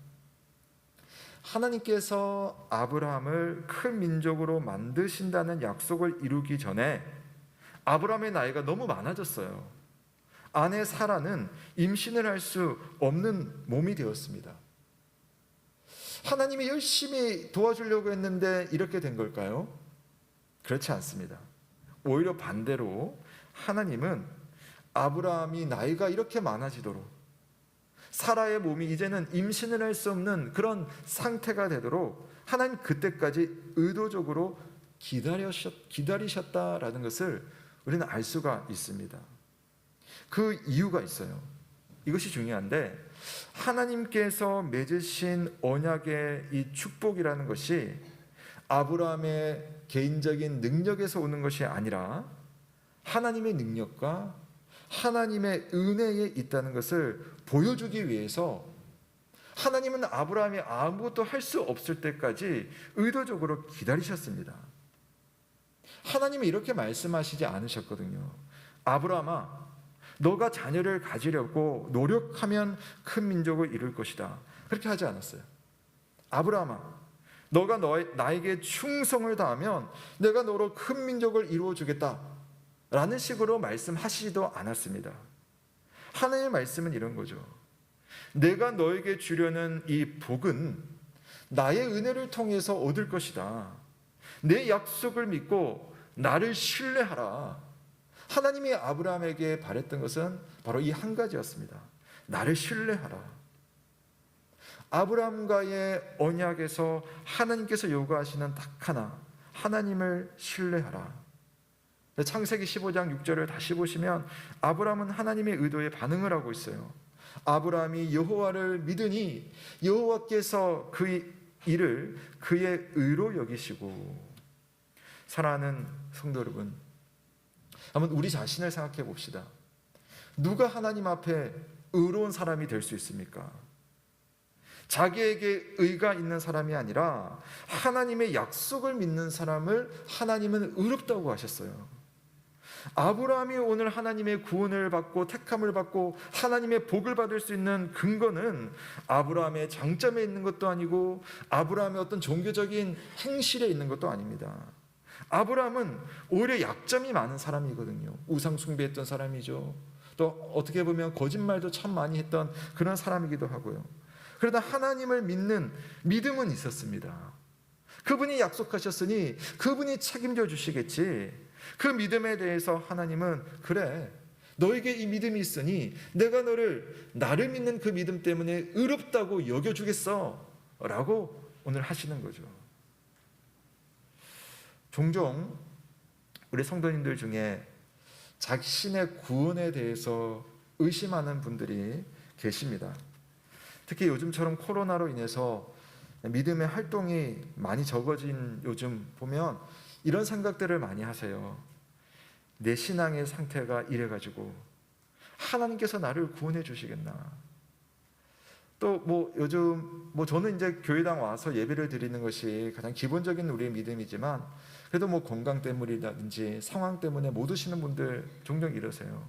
하나님께서 아브라함을 큰 민족으로 만드신다는 약속을 이루기 전에 아브라함의 나이가 너무 많아졌어요. 아내 사라는 임신을 할 수 없는 몸이 되었습니다. 하나님이 열심히 도와주려고 했는데 이렇게 된 걸까요? 그렇지 않습니다. 오히려 반대로 하나님은 아브라함이 나이가 이렇게 많아지도록, 사라의 몸이 이제는 임신을 할 수 없는 그런 상태가 되도록 하나님 그때까지 의도적으로 기다리셨다라는 것을 우리는 알 수가 있습니다. 그 이유가 있어요. 이것이 중요한데, 하나님께서 맺으신 언약의 이 축복이라는 것이 아브라함의 개인적인 능력에서 오는 것이 아니라 하나님의 능력과 하나님의 은혜에 있다는 것을 보여주기 위해서 하나님은 아브라함이 아무것도 할 수 없을 때까지 의도적으로 기다리셨습니다. 하나님이 이렇게 말씀하시지 않으셨거든요. 아브라함아, 너가 자녀를 가지려고 노력하면 큰 민족을 이룰 것이다. 그렇게 하지 않았어요. 아브라함아, 너가 나에게 충성을 다하면 내가 너로 큰 민족을 이루어 주겠다 라는 식으로 말씀하시지도 않았습니다. 하나님의 말씀은 이런 거죠. 내가 너에게 주려는 이 복은 나의 은혜를 통해서 얻을 것이다. 내 약속을 믿고 나를 신뢰하라. 하나님이 아브라함에게 바랬던 것은 바로 이 한 가지였습니다. 나를 신뢰하라. 아브라함과의 언약에서 하나님께서 요구하시는 딱 하나, 하나님을 신뢰하라. 창세기 15장 6절을 다시 보시면 아브라함은 하나님의 의도에 반응을 하고 있어요. 아브라함이 여호와를 믿으니 여호와께서 그 일을 그의 의로 여기시고. 사랑하는 성도 여러분, 한번 우리 자신을 생각해 봅시다. 누가 하나님 앞에 의로운 사람이 될 수 있습니까? 자기에게 의가 있는 사람이 아니라 하나님의 약속을 믿는 사람을 하나님은 의롭다고 하셨어요. 아브라함이 오늘 하나님의 구원을 받고 택함을 받고 하나님의 복을 받을 수 있는 근거는 아브라함의 장점에 있는 것도 아니고 아브라함의 어떤 종교적인 행실에 있는 것도 아닙니다. 아브라함은 오히려 약점이 많은 사람이거든요. 우상 숭배했던 사람이죠. 또 어떻게 보면 거짓말도 참 많이 했던 그런 사람이기도 하고요. 그러나 하나님을 믿는 믿음은 있었습니다. 그분이 약속하셨으니 그분이 책임져 주시겠지. 그 믿음에 대해서 하나님은 그래, 너에게 이 믿음이 있으니 내가 나를 믿는 그 믿음 때문에 의롭다고 여겨주겠어 라고 오늘 하시는 거죠. 종종 우리 성도님들 중에 자신의 구원에 대해서 의심하는 분들이 계십니다. 특히 요즘처럼 코로나로 인해서 믿음의 활동이 많이 적어진 요즘 보면 이런 생각들을 많이 하세요. 내 신앙의 상태가 이래가지고 하나님께서 나를 구원해 주시겠나? 또 요즘 저는 이제 교회당 와서 예배를 드리는 것이 가장 기본적인 우리의 믿음이지만 그래도 건강 때문이라든지 상황 때문에 못 오시는 분들 종종 이러세요.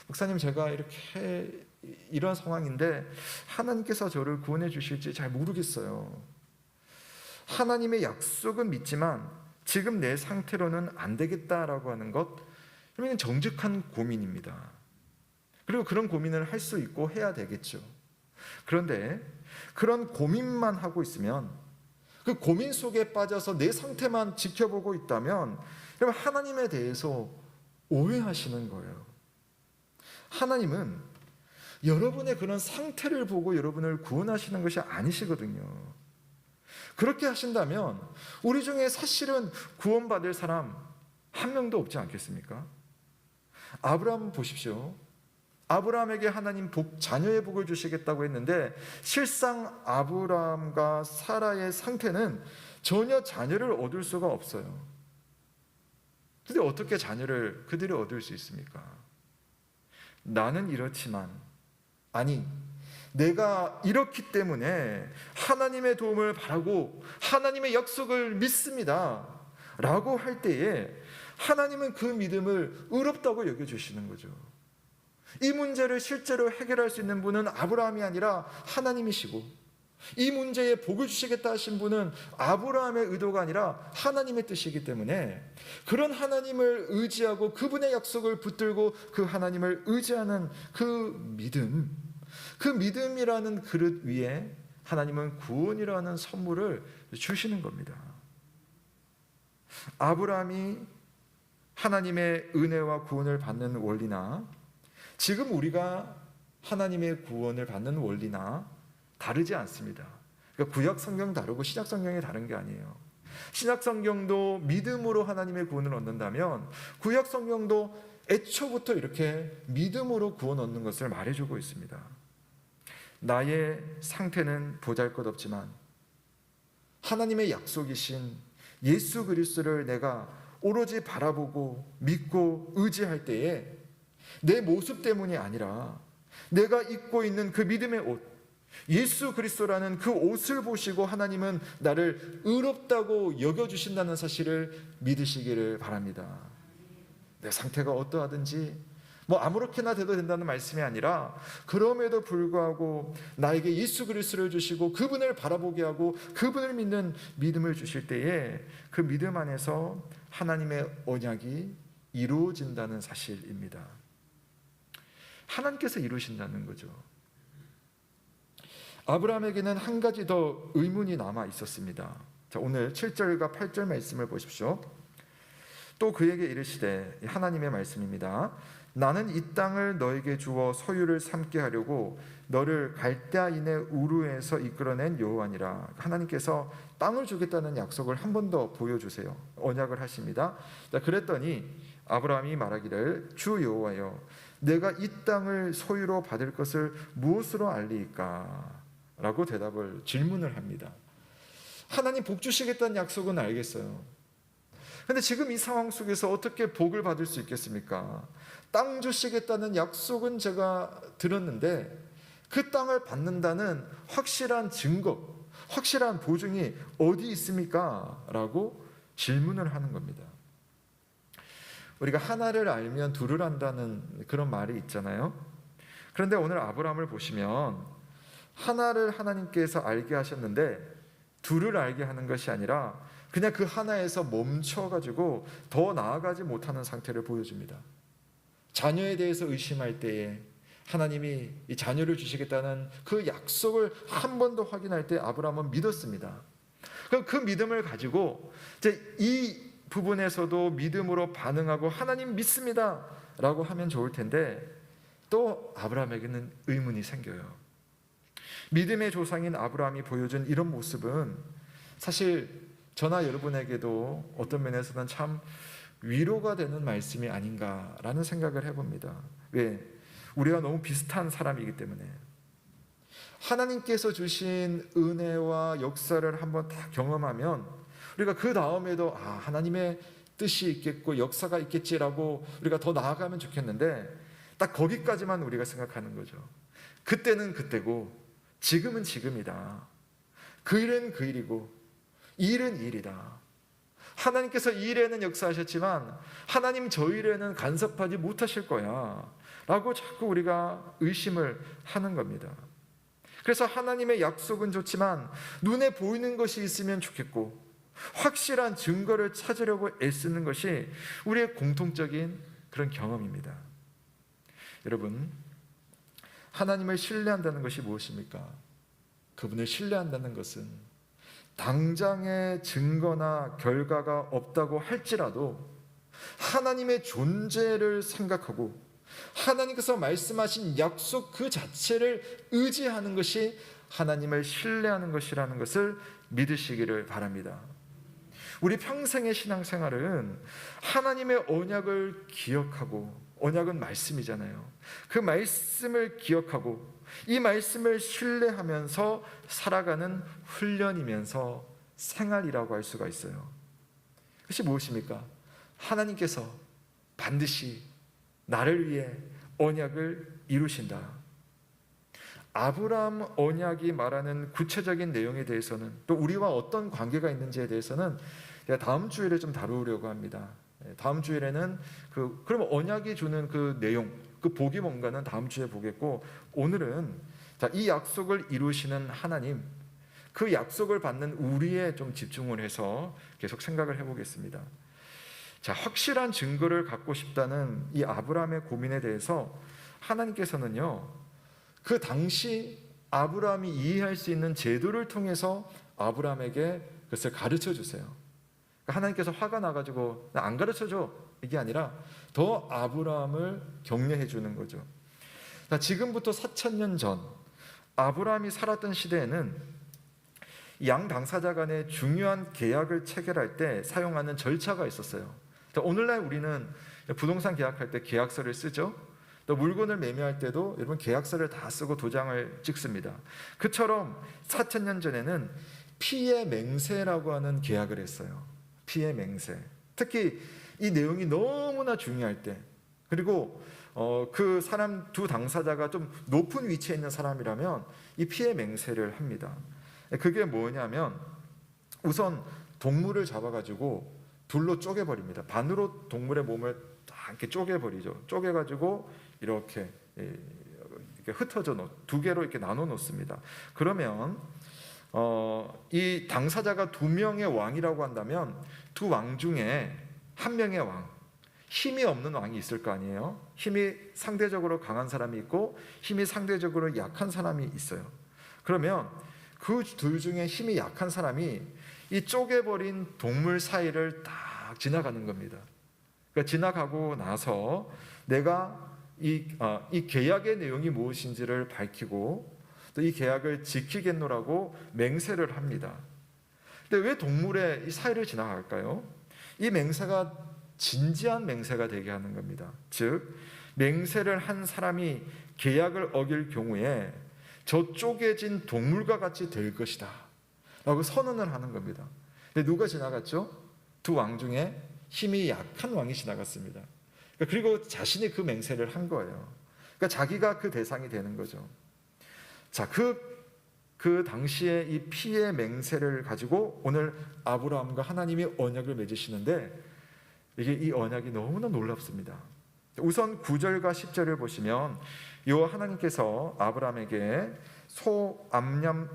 목사님, 제가 이렇게 이런 상황인데 하나님께서 저를 구원해 주실지 잘 모르겠어요. 하나님의 약속은 믿지만 지금 내 상태로는 안 되겠다라고 하는 것, 그러면 정직한 고민입니다. 그리고 그런 고민을 할 수 있고 해야 되겠죠. 그런데 그런 고민만 하고 있으면, 그 고민 속에 빠져서 내 상태만 지켜보고 있다면 그럼 하나님에 대해서 오해하시는 거예요. 하나님은 여러분의 그런 상태를 보고 여러분을 구원하시는 것이 아니시거든요. 그렇게 하신다면 우리 중에 사실은 구원받을 사람 한 명도 없지 않겠습니까? 아브라함 보십시오. 아브라함에게 하나님 자녀의 복을 주시겠다고 했는데 실상 아브라함과 사라의 상태는 전혀 자녀를 얻을 수가 없어요. 근데 어떻게 자녀를 그들이 얻을 수 있습니까? 나는 이렇지만, 아니, 내가 이렇기 때문에 하나님의 도움을 바라고 하나님의 약속을 믿습니다 라고 할 때에 하나님은 그 믿음을 의롭다고 여겨주시는 거죠. 이 문제를 실제로 해결할 수 있는 분은 아브라함이 아니라 하나님이시고, 이 문제에 복을 주시겠다 하신 분은 아브라함의 의도가 아니라 하나님의 뜻이기 때문에 그런 하나님을 의지하고 그분의 약속을 붙들고 그 하나님을 의지하는 그 믿음이라는 그릇 위에 하나님은 구원이라는 선물을 주시는 겁니다. 아브라함이 하나님의 은혜와 구원을 받는 원리나 지금 우리가 하나님의 구원을 받는 원리나 다르지 않습니다. 그러니까 구약 성경 다르고 신약 성경이 다른 게 아니에요. 신약 성경도 믿음으로 하나님의 구원을 얻는다면 구약 성경도 애초부터 이렇게 믿음으로 구원 얻는 것을 말해주고 있습니다. 나의 상태는 보잘것없지만 하나님의 약속이신 예수 그리스도를 내가 오로지 바라보고 믿고 의지할 때에 내 모습 때문이 아니라 내가 입고 있는 그 믿음의 옷, 예수 그리스도라는 그 옷을 보시고 하나님은 나를 의롭다고 여겨주신다는 사실을 믿으시기를 바랍니다. 내 상태가 어떠하든지 아무렇게나 돼도 된다는 말씀이 아니라 그럼에도 불구하고 나에게 예수 그리스도를 주시고 그분을 바라보게 하고 그분을 믿는 믿음을 주실 때에 그 믿음 안에서 하나님의 언약이 이루어진다는 사실입니다. 하나님께서 이루신다는 거죠. 아브라함에게는 한 가지 더 의문이 남아 있었습니다. 자, 오늘 7절과 8절 말씀을 보십시오. 또 그에게 이르시되, 하나님의 말씀입니다. 나는 이 땅을 너에게 주어 소유를 삼게 하려고 너를 갈대아인의 우르에서 이끌어낸 여호와니라. 하나님께서 땅을 주겠다는 약속을 한 번 더 보여주세요. 언약을 하십니다. 자, 그랬더니 아브라함이 말하기를, 주 여호와여, 내가 이 땅을 소유로 받을 것을 무엇으로 알리이까? 라고 질문을 합니다. 하나님 복 주시겠다는 약속은 알겠어요. 근데 지금 이 상황 속에서 어떻게 복을 받을 수 있겠습니까? 땅 주시겠다는 약속은 제가 들었는데 그 땅을 받는다는 확실한 증거, 확실한 보증이 어디 있습니까? 라고 질문을 하는 겁니다. 우리가 하나를 알면 둘을 안다는 그런 말이 있잖아요. 그런데 오늘 아브라함을 보시면 하나를 하나님께서 알게 하셨는데 둘을 알게 하는 것이 아니라 그냥 그 하나에서 멈춰가지고 더 나아가지 못하는 상태를 보여줍니다. 자녀에 대해서 의심할 때에 하나님이 이 자녀를 주시겠다는 그 약속을 한 번 더 확인할 때 아브라함은 믿었습니다. 그럼 그 믿음을 가지고 이제 이 부분에서도 믿음으로 반응하고 하나님 믿습니다 라고 하면 좋을 텐데 또 아브라함에게는 의문이 생겨요. 믿음의 조상인 아브라함이 보여준 이런 모습은 사실 저나 여러분에게도 어떤 면에서는 참 위로가 되는 말씀이 아닌가라는 생각을 해봅니다. 왜? 우리가 너무 비슷한 사람이기 때문에. 하나님께서 주신 은혜와 역사를 한번 다 경험하면 우리가 그 다음에도 하나님의 뜻이 있겠고 역사가 있겠지라고 우리가 더 나아가면 좋겠는데 딱 거기까지만 우리가 생각하는 거죠. 그때는 그때고 지금은 지금이다. 그 일은 그 일이고 이 일은 이 일이다. 하나님께서 이 일에는 역사하셨지만 하나님 저 일에는 간섭하지 못하실 거야 라고 자꾸 우리가 의심을 하는 겁니다. 그래서 하나님의 약속은 좋지만 눈에 보이는 것이 있으면 좋겠고 확실한 증거를 찾으려고 애쓰는 것이 우리의 공통적인 그런 경험입니다. 여러분, 하나님을 신뢰한다는 것이 무엇입니까? 그분을 신뢰한다는 것은 당장의 증거나 결과가 없다고 할지라도 하나님의 존재를 생각하고 하나님께서 말씀하신 약속 그 자체를 의지하는 것이 하나님을 신뢰하는 것이라는 것을 믿으시기를 바랍니다. 우리 평생의 신앙생활은 하나님의 언약을 기억하고, 언약은 말씀이잖아요. 그 말씀을 기억하고 이 말씀을 신뢰하면서 살아가는 훈련이면서 생활이라고 할 수가 있어요. 그것이 무엇입니까? 하나님께서 반드시 나를 위해 언약을 이루신다. 아브라함 언약이 말하는 구체적인 내용에 대해서는 또 우리와 어떤 관계가 있는지에 대해서는 제가 다음 주일에 좀 다루려고 합니다. 다음 주일에는 그럼 언약이 주는 그 내용, 그 복이 뭔가는 다음 주에 보겠고, 오늘은 이 약속을 이루시는 하나님, 그 약속을 받는 우리에 좀 집중을 해서 계속 생각을 해보겠습니다. 자, 확실한 증거를 갖고 싶다는 이 아브라함의 고민에 대해서 하나님께서는요, 그 당시 아브라함이 이해할 수 있는 제도를 통해서 아브라함에게 그것을 가르쳐 주세요. 하나님께서 화가 나가지고 안 가르쳐줘 이게 아니라 더 아브라함을 격려해 주는 거죠. 자, 지금부터 4,000년 전 아브라함이 살았던 시대에는 양 당사자 간의 중요한 계약을 체결할 때 사용하는 절차가 있었어요. 자, 오늘날 우리는 부동산 계약할 때 계약서를 쓰죠. 또 물건을 매매할 때도 여러분 계약서를 다 쓰고 도장을 찍습니다. 그처럼 4,000년 전에는 피의 맹세라고 하는 계약을 했어요. 피의 맹세. 특히 이 내용이 너무나 중요할 때, 그리고 그 사람 두 당사자가 좀 높은 위치에 있는 사람이라면 이 피의 맹세를 합니다. 그게 뭐냐면 우선 동물을 잡아가지고 둘로 쪼개버립니다. 반으로 동물의 몸을 다 이렇게 쪼개버리죠. 쪼개가지고 이렇게 흩어져 두 개로 이렇게 나눠 놓습니다. 그러면 이 당사자가 두 명의 왕이라고 한다면 두 왕 중에 한 명의 왕, 힘이 없는 왕이 있을 거 아니에요. 힘이 상대적으로 강한 사람이 있고 힘이 상대적으로 약한 사람이 있어요. 그러면 그 둘 중에 힘이 약한 사람이 이 쪼개버린 동물 사이를 딱 지나가는 겁니다. 그러니까 지나가고 나서 내가 이 계약의 내용이 무엇인지를 밝히고 또 이 계약을 지키겠노라고 맹세를 합니다. 근데 왜 동물의 이 사이를 지나갈까요? 이 맹세가 진지한 맹세가 되게 하는 겁니다. 즉 맹세를 한 사람이 계약을 어길 경우에 저 쪼개진 동물과 같이 될 것이다 라고 선언을 하는 겁니다. 근데 누가 지나갔죠? 두 왕 중에 힘이 약한 왕이 지나갔습니다. 그리고 자신이 그 맹세를 한 거예요. 그러니까 자기가 그 대상이 되는 거죠. 자, 그 당시에 이 피의 맹세를 가지고 오늘 아브라함과 하나님이 언약을 맺으시는데 이 언약이 너무나 놀랍습니다. 우선 9절과 10절을 보시면 하나님께서 아브라함에게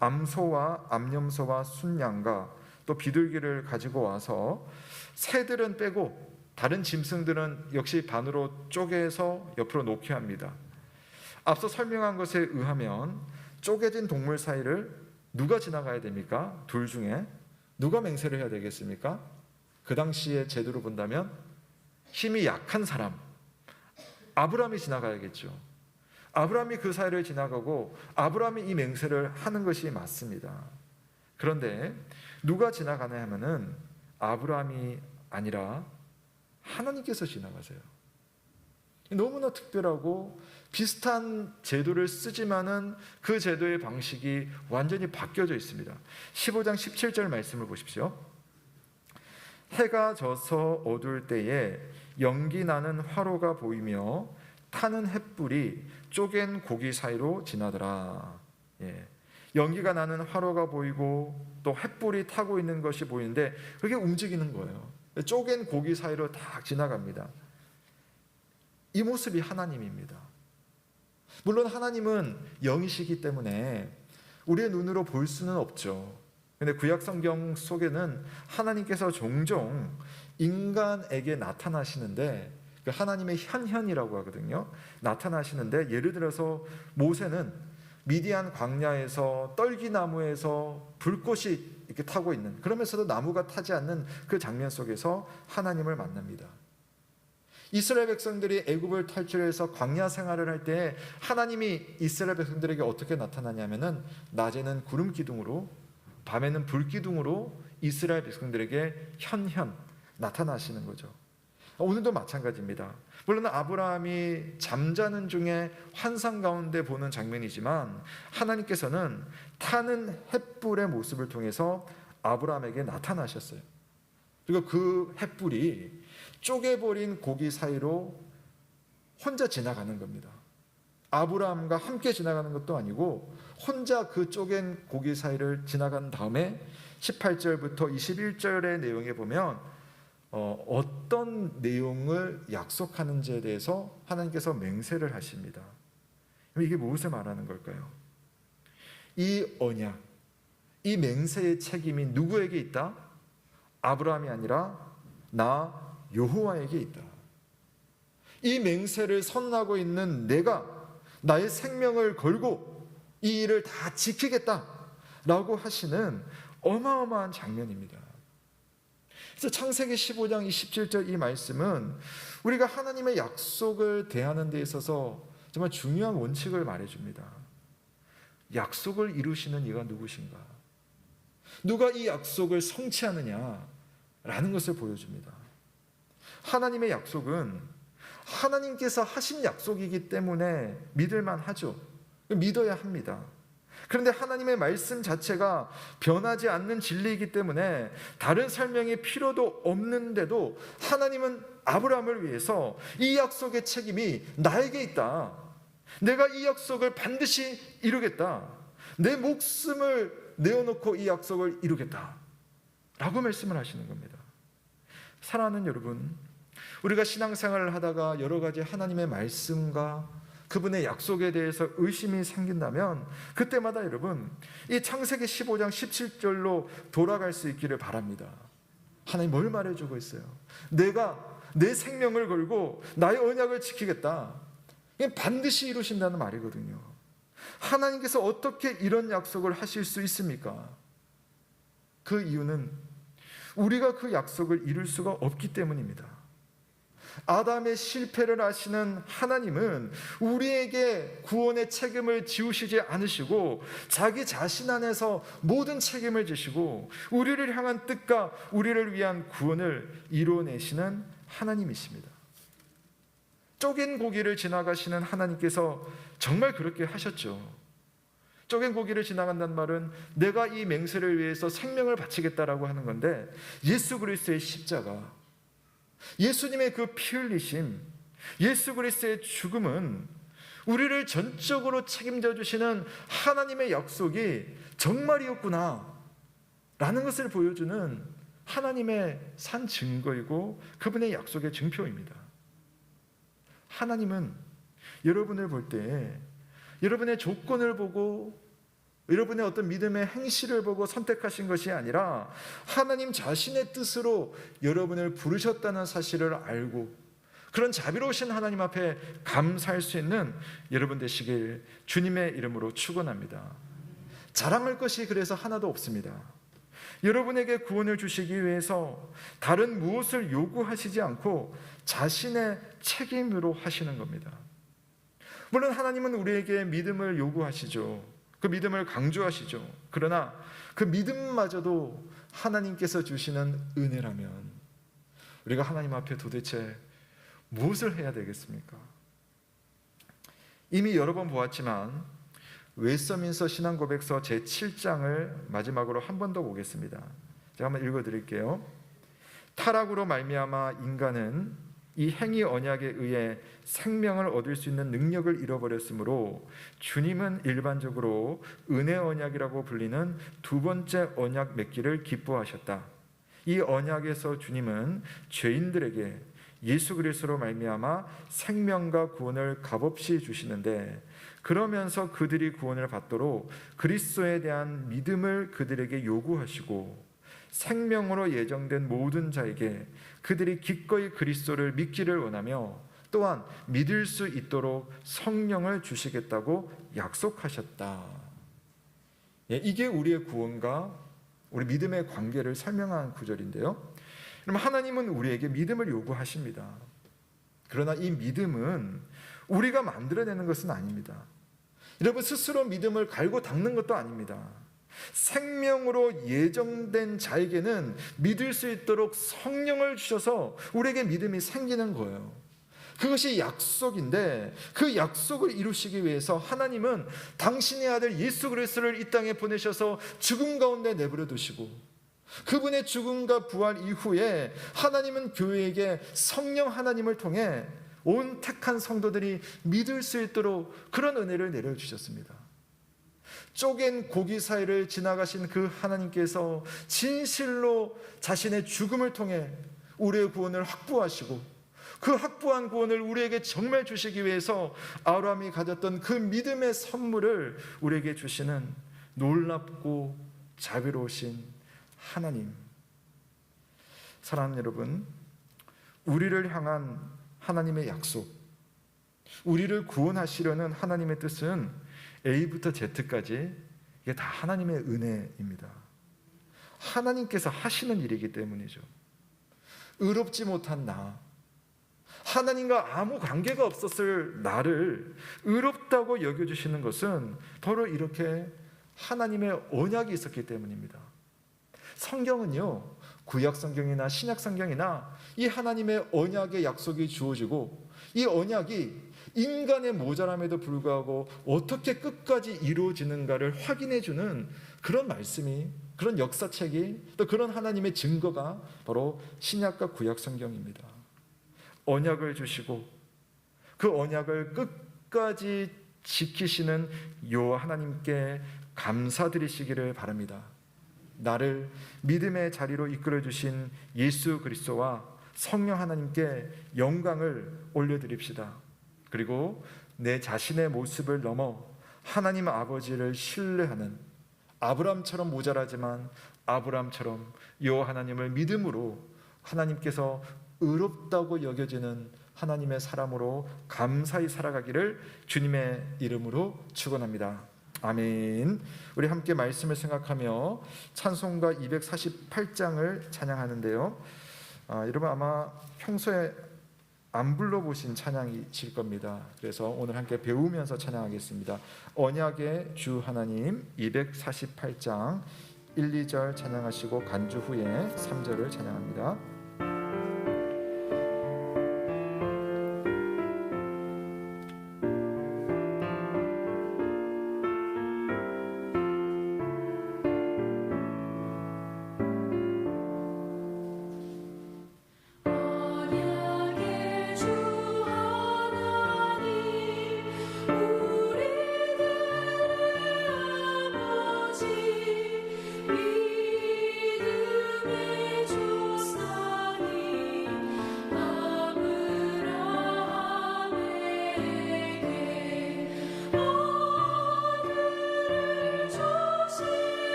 암소와 암염소와 순양과 또 비둘기를 가지고 와서 새들은 빼고 다른 짐승들은 역시 반으로 쪼개서 옆으로 놓게 합니다. 앞서 설명한 것에 의하면 쪼개진 동물 사이를 누가 지나가야 됩니까? 둘 중에 누가 맹세를 해야 되겠습니까? 그 당시의 제도로 본다면 힘이 약한 사람, 아브라함이 지나가야겠죠. 아브라함이 그 사이를 지나가고 아브라함이 이 맹세를 하는 것이 맞습니다. 그런데 누가 지나가냐 하면은 아브라함이 아니라 하나님께서 지나가세요. 너무나 특별하고 비슷한 제도를 쓰지만은 그 제도의 방식이 완전히 바뀌어져 있습니다. 15장 17절 말씀을 보십시오. 해가 져서 어두울 때에 연기 나는 화로가 보이며 타는 횃불이 쪼갠 고기 사이로 지나더라. 연기가 나는 화로가 보이고 또 횃불이 타고 있는 것이 보이는데 그게 움직이는 거예요. 쪼갠 고기 사이로 딱 지나갑니다. 이 모습이 하나님입니다. 물론 하나님은 영이시기 때문에 우리의 눈으로 볼 수는 없죠. 그런데 구약 성경 속에는 하나님께서 종종 인간에게 나타나시는데 그 하나님의 현현이라고 하거든요. 나타나시는데 예를 들어서 모세는 미디안 광야에서 떨기나무에서 불꽃이 이렇게 타고 있는, 그러면서도 나무가 타지 않는 그 장면 속에서 하나님을 만납니다. 이스라엘 백성들이 애굽을 탈출해서 광야 생활을 할 때 하나님이 이스라엘 백성들에게 어떻게 나타나냐면은 낮에는 구름 기둥으로 밤에는 불 기둥으로 이스라엘 백성들에게 현현 나타나시는 거죠. 오늘도 마찬가지입니다. 물론 아브라함이 잠자는 중에 환상 가운데 보는 장면이지만 하나님께서는 타는 횃불의 모습을 통해서 아브라함에게 나타나셨어요. 그리고 그 횃불이 쪼개버린 고기 사이로 혼자 지나가는 겁니다. 아브라함과 함께 지나가는 것도 아니고 혼자 그 쪼갠 고기 사이를 지나간 다음에 18절부터 21절의 내용에 보면 어떤 내용을 약속하는지에 대해서 하나님께서 맹세를 하십니다. 이게 무엇을 말하는 걸까요? 이 언약, 이 맹세의 책임이 누구에게 있다? 아브라함이 아니라 나 여호와에게 있다. 이 맹세를 선언하고 있는 내가 나의 생명을 걸고 이 일을 다 지키겠다라고 하시는 어마어마한 장면입니다. 그래서 창세기 15장 27절 이 말씀은 우리가 하나님의 약속을 대하는 데 있어서 정말 중요한 원칙을 말해줍니다. 약속을 이루시는 이가 누구신가? 누가 이 약속을 성취하느냐라는 것을 보여줍니다. 하나님의 약속은 하나님께서 하신 약속이기 때문에 믿을만 하죠. 믿어야 합니다. 그런데 하나님의 말씀 자체가 변하지 않는 진리이기 때문에 다른 설명이 필요도 없는데도 하나님은 아브라함을 위해서 이 약속의 책임이 나에게 있다. 내가 이 약속을 반드시 이루겠다. 내 목숨을 내어놓고 이 약속을 이루겠다 라고 말씀을 하시는 겁니다. 사랑하는 여러분, 우리가 신앙생활을 하다가 여러 가지 하나님의 말씀과 그분의 약속에 대해서 의심이 생긴다면 그때마다 여러분 이 창세기 15장 17절로 돌아갈 수 있기를 바랍니다. 하나님 뭘 말해주고 있어요? 내가 내 생명을 걸고 나의 언약을 지키겠다. 이게 반드시 이루신다는 말이거든요. 하나님께서 어떻게 이런 약속을 하실 수 있습니까? 그 이유는 우리가 그 약속을 이룰 수가 없기 때문입니다. 아담의 실패를 아시는 하나님은 우리에게 구원의 책임을 지우시지 않으시고 자기 자신 안에서 모든 책임을 지시고 우리를 향한 뜻과 우리를 위한 구원을 이루어내시는 하나님이십니다. 쪼갠 고기를 지나가시는 하나님께서 정말 그렇게 하셨죠. 쪼갠 고기를 지나간다는 말은 내가 이 맹세를 위해서 생명을 바치겠다라고 하는 건데 예수 그리스도의 십자가, 예수님의 그 피 흘리심, 예수 그리스도의 죽음은 우리를 전적으로 책임져 주시는 하나님의 약속이 정말이었구나 라는 것을 보여주는 하나님의 산 증거이고 그분의 약속의 증표입니다. 하나님은 여러분을 볼 때 여러분의 조건을 보고 여러분의 어떤 믿음의 행실을 보고 선택하신 것이 아니라 하나님 자신의 뜻으로 여러분을 부르셨다는 사실을 알고 그런 자비로우신 하나님 앞에 감사할 수 있는 여러분 되시길 주님의 이름으로 축원합니다. 자랑할 것이 그래서 하나도 없습니다. 여러분에게 구원을 주시기 위해서 다른 무엇을 요구하시지 않고 자신의 책임으로 하시는 겁니다. 물론 하나님은 우리에게 믿음을 요구하시죠. 그 믿음을 강조하시죠. 그러나 그 믿음마저도 하나님께서 주시는 은혜라면 우리가 하나님 앞에 도대체 무엇을 해야 되겠습니까? 이미 여러 번 보았지만 웨스터민스터 신앙고백서 제7장을 마지막으로 한 번 더 보겠습니다. 제가 한번 읽어드릴게요. 타락으로 말미암아 인간은 이 행위 언약에 의해 생명을 얻을 수 있는 능력을 잃어버렸으므로 주님은 일반적으로 은혜 언약이라고 불리는 두 번째 언약 맺기를 기뻐하셨다. 이 언약에서 주님은 죄인들에게 예수 그리스도로 말미암아 생명과 구원을 값없이 주시는데 그러면서 그들이 구원을 받도록 그리스도에 대한 믿음을 그들에게 요구하시고 생명으로 예정된 모든 자에게 그들이 기꺼이 그리스도를 믿기를 원하며 또한 믿을 수 있도록 성령을 주시겠다고 약속하셨다. 이게 우리의 구원과 우리 믿음의 관계를 설명한 구절인데요. 그럼 하나님은 우리에게 믿음을 요구하십니다. 그러나 이 믿음은 우리가 만들어내는 것은 아닙니다. 여러분 스스로 믿음을 갈고 닦는 것도 아닙니다. 생명으로 예정된 자에게는 믿을 수 있도록 성령을 주셔서 우리에게 믿음이 생기는 거예요. 그것이 약속인데 그 약속을 이루시기 위해서 하나님은 당신의 아들 예수 그리스도를 이 땅에 보내셔서 죽음 가운데 내버려 두시고 그분의 죽음과 부활 이후에 하나님은 교회에게 성령 하나님을 통해 온 택한 성도들이 믿을 수 있도록 그런 은혜를 내려주셨습니다. 쪼갠 고기 사이를 지나가신 그 하나님께서 진실로 자신의 죽음을 통해 우리의 구원을 확보하시고 그 확보한 구원을 우리에게 정말 주시기 위해서 아브라함이 가졌던 그 믿음의 선물을 우리에게 주시는 놀랍고 자비로우신 하나님. 사랑하는 여러분, 우리를 향한 하나님의 약속, 우리를 구원하시려는 하나님의 뜻은 A부터 Z까지 이게 다 하나님의 은혜입니다. 하나님께서 하시는 일이기 때문이죠. 의롭지 못한 나, 하나님과 아무 관계가 없었을 나를 의롭다고 여겨주시는 것은 바로 이렇게 하나님의 언약이 있었기 때문입니다. 성경은요, 구약 성경이나 신약 성경이나 이 하나님의 언약의 약속이 주어지고 이 언약이 인간의 모자람에도 불구하고 어떻게 끝까지 이루어지는가를 확인해주는 그런 말씀이, 그런 역사책이, 또 그런 하나님의 증거가 바로 신약과 구약 성경입니다. 언약을 주시고 그 언약을 끝까지 지키시는 요 하나님께 감사드리시기를 바랍니다. 나를 믿음의 자리로 이끌어 주신 예수 그리스도와 성령 하나님께 영광을 올려드립시다. 그리고 내 자신의 모습을 넘어 하나님 아버지를 신뢰하는 아브람처럼 모자라지만 아브람처럼 요 하나님을 믿음으로 하나님께서 의롭다고 여겨지는 하나님의 사람으로 감사히 살아가기를 주님의 이름으로 축원합니다. 아멘. 우리 함께 말씀을 생각하며 찬송가 248장을 찬양하는데요. 여러분 아마 평소에 안 불러보신 찬양이실 겁니다. 그래서 오늘 함께 배우면서 찬양하겠습니다. 언약의 주 하나님 248장 1, 2절 찬양하시고 간주 후에 3절을 찬양합니다.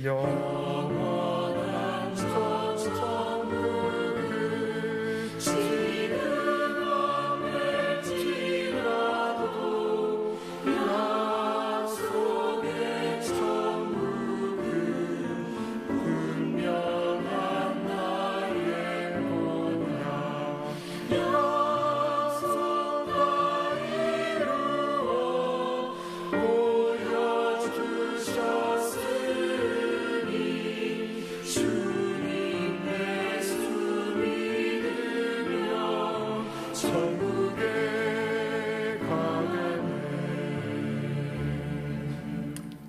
영원한 천국을 지나갈지라도 약속의 천국은 분명한 나의 언약 약속 다 이루어 보여주셨으니 주님 예수 믿으며 천국에 가겠네.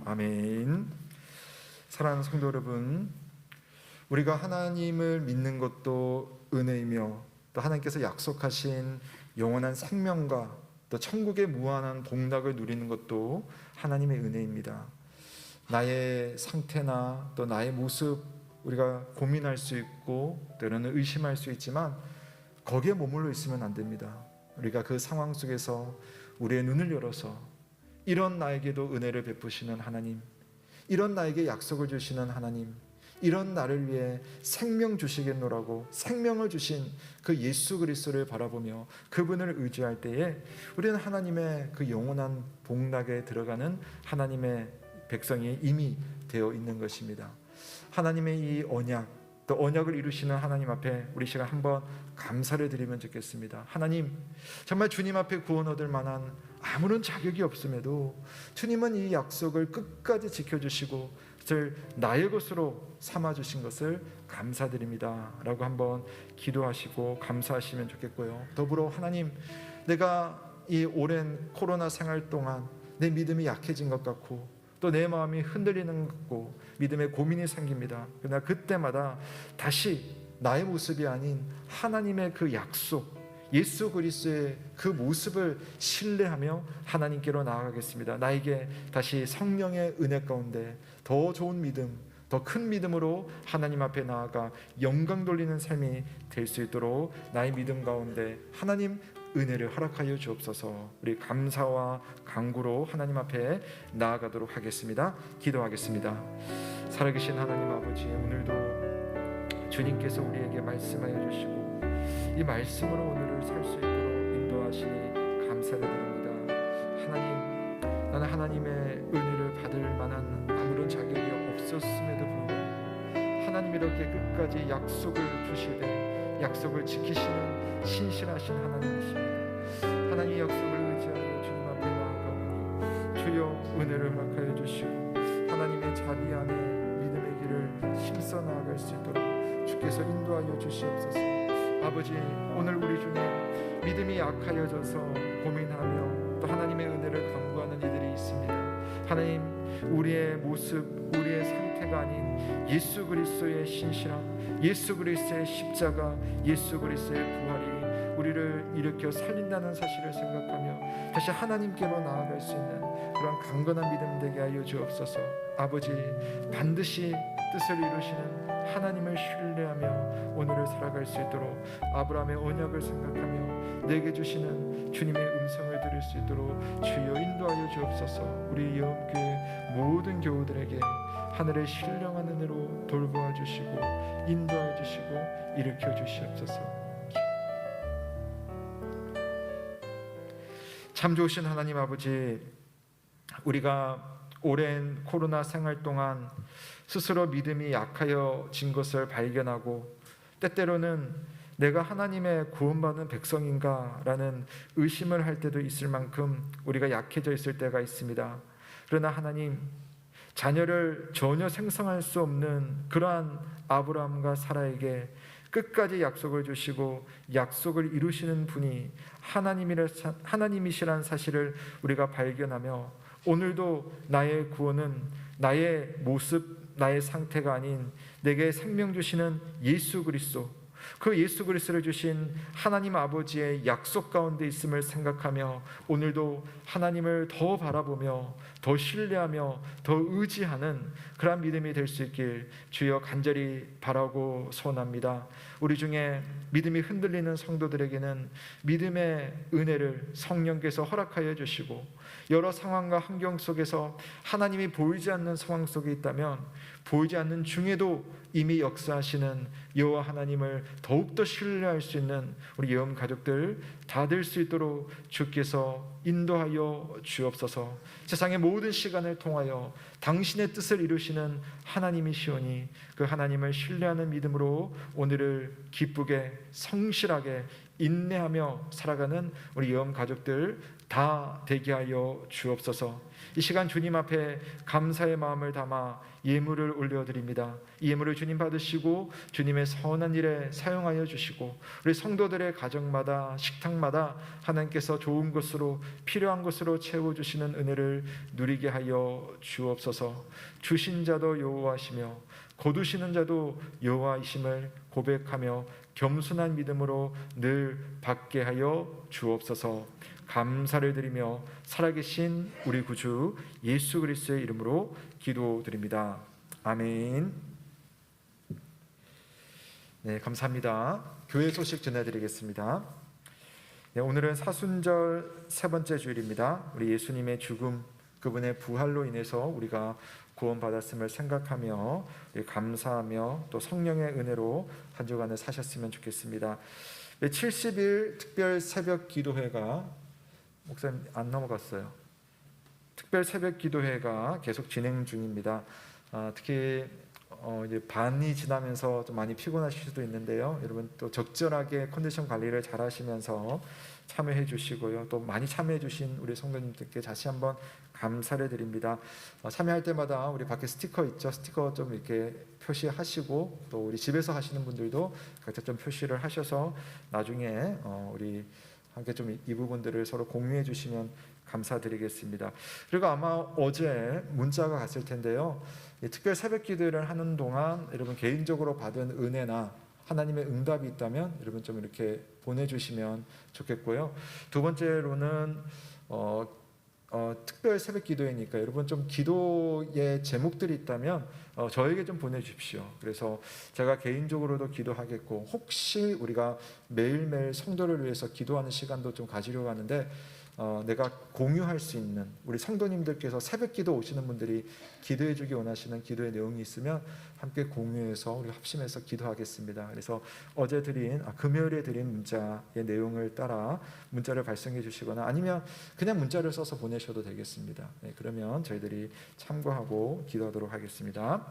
아멘. 사랑하는 성도 여러분, 우리가 하나님을 믿는 것도 은혜이며 또 하나님께서 약속하신 영원한 생명과 또 천국의 무한한 복락을 누리는 것도 하나님의 은혜입니다. 나의 상태나 또 나의 모습 우리가 고민할 수 있고 때로는 의심할 수 있지만 거기에 머물러 있으면 안 됩니다. 우리가 그 상황 속에서 우리의 눈을 열어서 이런 나에게도 은혜를 베푸시는 하나님, 이런 나에게 약속을 주시는 하나님, 이런 나를 위해 생명 주시겠노라고 생명을 주신 그 예수 그리스도를 바라보며 그분을 의지할 때에 우리는 하나님의 그 영원한 복락에 들어가는 하나님의 백성이 이미 되어 있는 것입니다. 하나님의 이 언약, 또 언약을 이루시는 하나님 앞에 우리 시간 한번 감사를 드리면 좋겠습니다. 하나님, 정말 주님 앞에 구원 얻을 만한 아무런 자격이 없음에도 주님은 이 약속을 끝까지 지켜주시고 그것을 나의 것으로 삼아주신 것을 감사드립니다 라고 한번 기도하시고 감사하시면 좋겠고요. 더불어 하나님, 내가 이 오랜 코로나 생활 동안 내 믿음이 약해진 것 같고 또 내 마음이 흔들리는 것 같고 믿음에 고민이 생깁니다. 그러나 그때마다 다시 나의 모습이 아닌 하나님의 그 약속, 예수 그리스도의 그 모습을 신뢰하며 하나님께로 나아가겠습니다. 나에게 다시 성령의 은혜 가운데 더 좋은 믿음, 더 큰 믿음으로 하나님 앞에 나아가 영광 돌리는 삶이 될 수 있도록 나의 믿음 가운데 하나님 은혜를 허락하여 주옵소서. 우리 감사와 간구로 하나님 앞에 나아가도록 하겠습니다. 기도하겠습니다. 살아계신 하나님 아버지, 오늘도 주님께서 우리에게 말씀하여 주시고 이 말씀으로 오늘을 살 수 있도록 인도하시니 감사를 드립니다. 하나님, 나는 하나님의 은혜를 받을 만한 아무런 자격이 없었음에도 불구하고 하나님 이렇게 끝까지 약속을 주시되 약속을 지키시는 신실하신 하나님이십니다. 하나님의 약속을 의지하여 주님 앞에 나아가오니 주여 은혜를 허락하여 주시고 하나님의 자비 안에 믿음의 길을 힘써 나아갈 수 있도록 주께서 인도하여 주시옵소서. 아버지, 오늘 우리 중에 믿음이 약하여져서 고민하며 또 하나님의 은혜를 간구하는 이들이 있습니다. 하나님, 우리의 모습, 우리의 상태가 아닌 예수 그리스도의 신실함, 예수 그리스도의 십자가, 예수 그리스도의 부활이 우리를 일으켜 살린다는 사실을 생각하며 다시 하나님께로 나아갈 수 있는 그런 강건한 믿음 되게 하여 주옵소서. 아버지, 반드시 뜻을 이루시는 하나님을 신뢰하며 오늘을 살아갈 수 있도록 아브라함의 언약을 생각하며 내게 주시는 주님의 음성을 들을 수 있도록 주여 인도하여 주옵소서. 우리 예언교회 모든 교우들에게 하늘의 신령한 은혜로 돌보아 주시고 인도하여 주시고 일으켜 주시옵소서. 참 좋으신 하나님 아버지, 우리가 오랜 코로나 생활 동안 스스로 믿음이 약하여진 것을 발견하고 때때로는 내가 하나님의 구원받은 백성인가라는 의심을 할 때도 있을 만큼 우리가 약해져 있을 때가 있습니다. 그러나 하나님, 자녀를 전혀 생성할 수 없는 그러한 아브라함과 사라에게 끝까지 약속을 주시고 약속을 이루시는 분이 하나님이시라는 사실을 우리가 발견하며 오늘도 나의 구원은 나의 모습, 나의 상태가 아닌 내게 생명 주시는 예수 그리스도, 그 예수 그리스도를 주신 하나님 아버지의 약속 가운데 있음을 생각하며 오늘도 하나님을 더 바라보며 더 신뢰하며 더 의지하는 그런 믿음이 될 수 있길 주여 간절히 바라고 소원합니다. 우리 중에 믿음이 흔들리는 성도들에게는 믿음의 은혜를 성령께서 허락하여 주시고 여러 상황과 환경 속에서 하나님이 보이지 않는 상황 속에 있다면 보이지 않는 중에도 이미 역사하시는 여호와 하나님을 더욱더 신뢰할 수 있는 우리 예언 가족들 다 될 수 있도록 주께서 인도하여 주옵소서. 세상의 모든 시간을 통하여 당신의 뜻을 이루시는 하나님이시오니 그 하나님을 신뢰하는 믿음으로 오늘을 기쁘게 성실하게 인내하며 살아가는 우리 예언 가족들 다 되게 하여 주옵소서. 이 시간 주님 앞에 감사의 마음을 담아 예물을 올려드립니다. 이 예물을 주님 받으시고 주님의 선한 일에 사용하여 주시고 우리 성도들의 가정마다 식탁마다 하나님께서 좋은 것으로 필요한 것으로 채워주시는 은혜를 누리게 하여 주옵소서. 주신 자도 여호와시며 거두시는 자도 여호와이심을 고백하며 겸손한 믿음으로 늘 받게 하여 주옵소서. 감사를 드리며 살아계신 우리 구주 예수 그리스도의 이름으로 기도드립니다. 아멘. 네, 감사합니다. 교회 소식 전해드리겠습니다. 네, 오늘은 사순절 세 번째 주일입니다. 우리 예수님의 죽음, 그분의 부활로 인해서 우리가 구원받았음을 생각하며 감사하며 또 성령의 은혜로 한 주간을 사셨으면 좋겠습니다. 70일 특별 새벽 기도회가 목사님 안 넘어갔어요. 특별 새벽 기도회가 계속 진행 중입니다. 특히 이제 반이 지나면서 좀 많이 피곤하실 수도 있는데요. 여러분 또 적절하게 컨디션 관리를 잘 하시면서 참여해 주시고요. 또 많이 참여해 주신 우리 성도님들께 다시 한번 감사를 드립니다. 참여할 때마다 우리 밖에 스티커 있죠. 스티커 좀 이렇게 표시하시고, 또 우리 집에서 하시는 분들도 각자 좀 표시를 하셔서 나중에 우리 함께 좀 이 부분들을 서로 공유해 주시면 감사드리겠습니다. 그리고 아마 어제 문자가 갔을 텐데요. 특별 새벽 기도를 하는 동안 여러분 개인적으로 받은 은혜나 하나님의 응답이 있다면 여러분 좀 이렇게 보내주시면 좋겠고요. 두 번째로는 특별 새벽 기도회니까 여러분 좀 기도의 제목들이 있다면 저에게 좀 보내주십시오. 그래서 제가 개인적으로도 기도하겠고, 혹시 우리가 매일매일 성도를 위해서 기도하는 시간도 좀 가지려고 하는데 내가 공유할 수 있는, 우리 성도님들께서 새벽 기도 오시는 분들이 기도해 주기 원하시는 기도의 내용이 있으면 함께 공유해서 우리 합심해서 기도하겠습니다. 그래서 어제 금요일에 드린 문자의 내용을 따라 문자를 발송해 주시거나 아니면 그냥 문자를 써서 보내셔도 되겠습니다. 그러면 저희들이 참고하고 기도하도록 하겠습니다.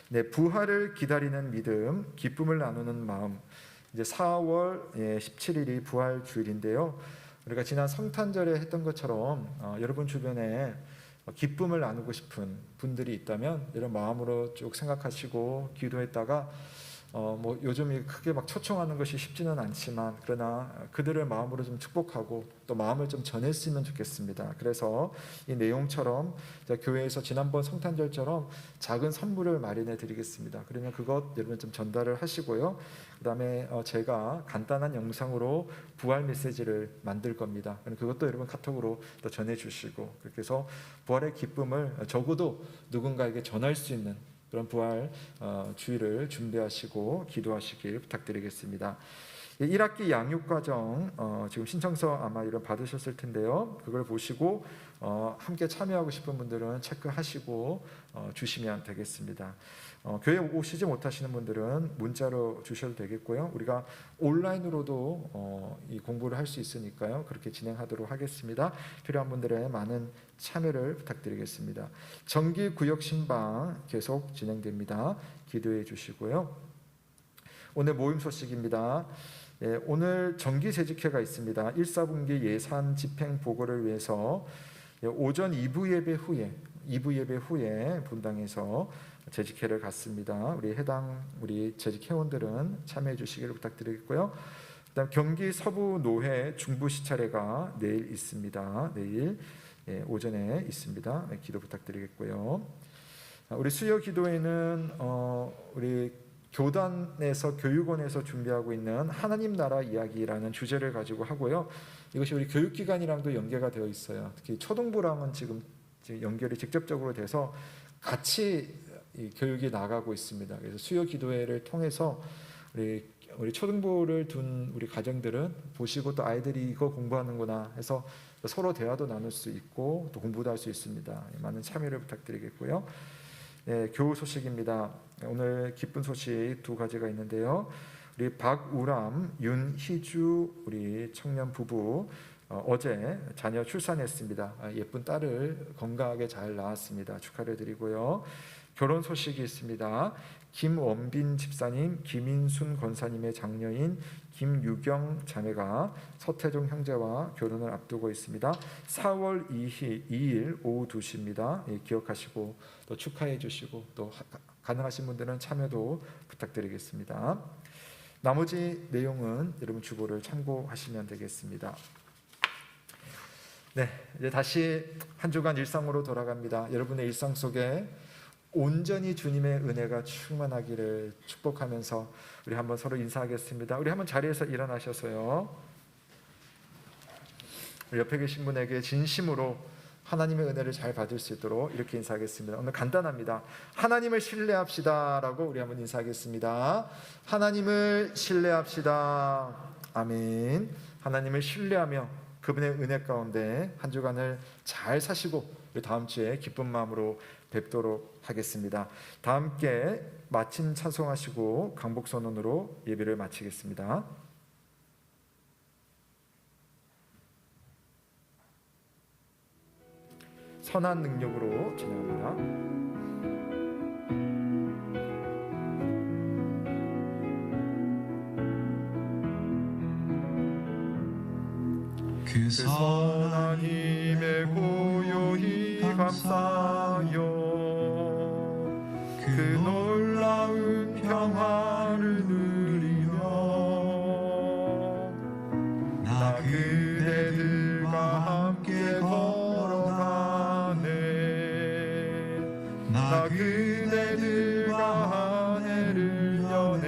네, 부활을 기다리는 믿음, 기쁨을 나누는 마음. 이제 4월 17일이 부활 주일인데요. 우리가 지난 성탄절에 했던 것처럼 여러분 주변에 기쁨을 나누고 싶은 분들이 있다면 이런 마음으로 쭉 생각하시고 기도했다가 뭐 요즘 크게 막 초청하는 것이 쉽지는 않지만 그러나 그들을 마음으로 좀 축복하고 또 마음을 좀 전했으면 좋겠습니다. 그래서 이 내용처럼 교회에서 지난번 성탄절처럼 작은 선물을 마련해 드리겠습니다. 그러면 그것 여러분 좀 전달을 하시고요. 그다음에 제가 간단한 영상으로 부활 메시지를 만들 겁니다. 그것도 여러분 카톡으로 또 전해 주시고, 그렇게 해서 부활의 기쁨을 적어도 누군가에게 전할 수 있는 그런 부활 주일을 준비하시고 기도하시길 부탁드리겠습니다. 1학기 양육과정 지금 신청서 아마 이런 받으셨을 텐데요. 그걸 보시고 함께 참여하고 싶은 분들은 체크하시고 주시면 되겠습니다. 교회 오시지 못하시는 분들은 문자로 주셔도 되겠고요. 우리가 온라인으로도 이 공부를 할 수 있으니까요. 그렇게 진행하도록 하겠습니다. 필요한 분들의 많은 참여를 부탁드리겠습니다. 정기 구역 신방 계속 진행됩니다. 기도해 주시고요. 오늘 모임 소식입니다. 오늘 정기 재직회가 있습니다. 1사분기 예산 집행 보고를 위해서 오전 2부 예배 후에 분당에서 재직회를 갖습니다. 우리 재직 회원들은 참여해 주시기를 부탁드리겠고요. 그다음 경기 서부 노회 중부 시차례가 내일 있습니다. 내일 오전에 있습니다. 기도 부탁드리겠고요. 우리 수요 기도회는 우리 교단에서 교육원에서 준비하고 있는 하나님 나라 이야기라는 주제를 가지고 하고요. 이것이 우리 교육기관이랑도 연계가 되어 있어요. 특히 초등부랑은 지금 연결이 직접적으로 돼서 같이 이 교육이 나가고 있습니다. 그래서 수요 기도회를 통해서 우리 초등부를 둔 우리 가정들은 보시고 또 아이들이 이거 공부하는구나 해서 서로 대화도 나눌 수 있고 또 공부도 할 수 있습니다. 많은 참여를 부탁드리겠고요. 교우 소식입니다. 오늘 기쁜 소식 두 가지가 있는데요. 우리 박우람, 윤희주 우리 청년 부부 어제 자녀 출산했습니다. 예쁜 딸을 건강하게 잘 낳았습니다. 축하를 드리고요. 결혼 소식이 있습니다. 김원빈 집사님, 김인순 권사님의 장녀인 김유경 자매가 서태종 형제와 결혼을 앞두고 있습니다. 4월 2일 오후 2시입니다. 기억하시고 또 축하해 주시고 또 가능하신 분들은 참여도 부탁드리겠습니다. 나머지 내용은 여러분 주보를 참고하시면 되겠습니다. 네, 이제 다시 한 주간 일상으로 돌아갑니다. 여러분의 일상 속에 온전히 주님의 은혜가 충만하기를 축복하면서 우리 한번 서로 인사하겠습니다. 우리 한번 자리에서 일어나셔서요. 우리 옆에 계신 분에게 진심으로 하나님의 은혜를 잘 받을 수 있도록 이렇게 인사하겠습니다. 오늘 간단합니다. 하나님을 신뢰합시다 라고 우리 한번 인사하겠습니다. 하나님을 신뢰합시다. 아멘. 하나님을 신뢰하며 그분의 은혜 가운데 한 주간을 잘 사시고 우리 다음 주에 기쁜 마음으로 뵙도록 하겠습니다. 다 함께 마침 찬송하시고 강복선언으로 예배를 마치겠습니다. 선한 능력으로 진행합니다. 그 선한 힘에 고요히 감싸여 그 놀라운 평화를 누리며 나 그대들과 함께 걸어가네. 나 그대들과 한 해를 여네.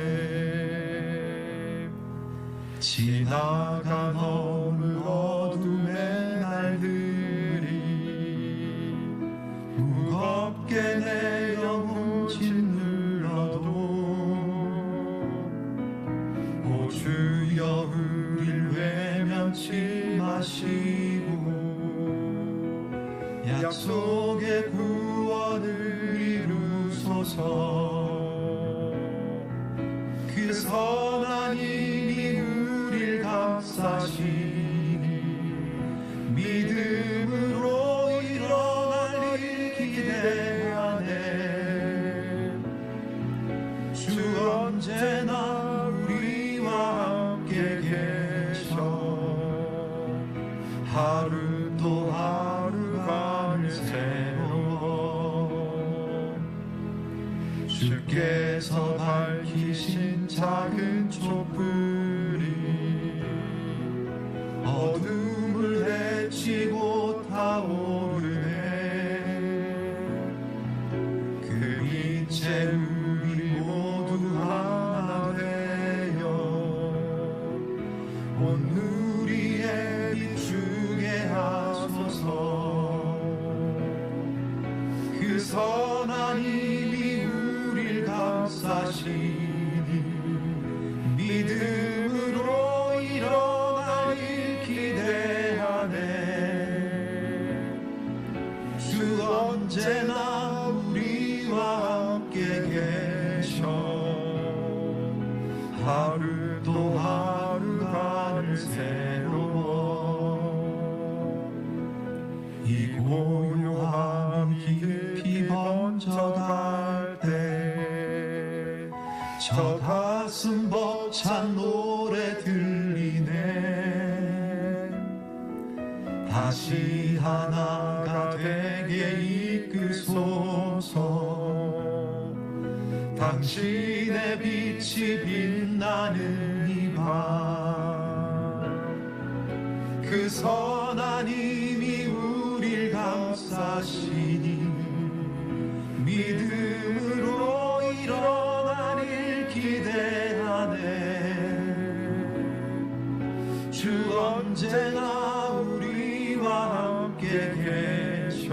지나간 어느 어둠의 날들이 무겁게 내 영혼 짓눌러도 오 주여 우릴 외면치 마시고 약속의 구원을 이루소서. 그 선한 힘이 우릴 감싸시니 믿음으로 일어날 일 기대하네. 주 언제나 우리와 함께 계셔. 하루 또 하루가 새로워. 주께서 밝히신 작은 촛불이 어둠을 헤치고 타오르네. 그 빛에 우리 모두 하나 되어 온 누리에 비추게 하소서. 그 선한 힘이 우릴 감싸시니 믿음으로 일어날 일 기대하네. 주 언제나 우리와 함께 계셔. 하루 또 하루가 늘 새로워. 이 고요함이 깊이 번져갈 때 저 가슴 벅찬 노래 들리네. 다시 하나가 되게 이끄소서. 당신의 빛이 빛나는 이 밤 그 선한 힘이 우릴 감싸시니 믿음으로 일어날 일 기대하네. 주 언제나 우리와 함께 계셔.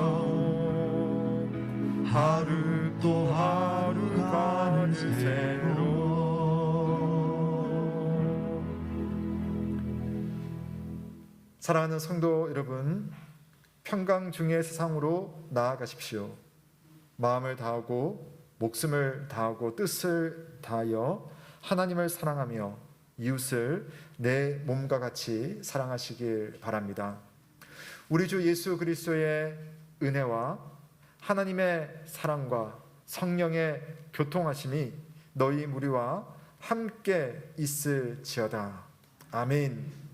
하루 또 하루가 늘 새로워. 사랑하는 성도 여러분, 평강 중의 세상으로 나아가십시오. 마음을 다하고 목숨을 다하고 뜻을 다하여 하나님을 사랑하며 이웃을 내 몸과 같이 사랑하시길 바랍니다. 우리 주 예수 그리스도의 은혜와 하나님의 사랑과 성령의 교통하심이 너희 무리와 함께 있을지어다. 아멘.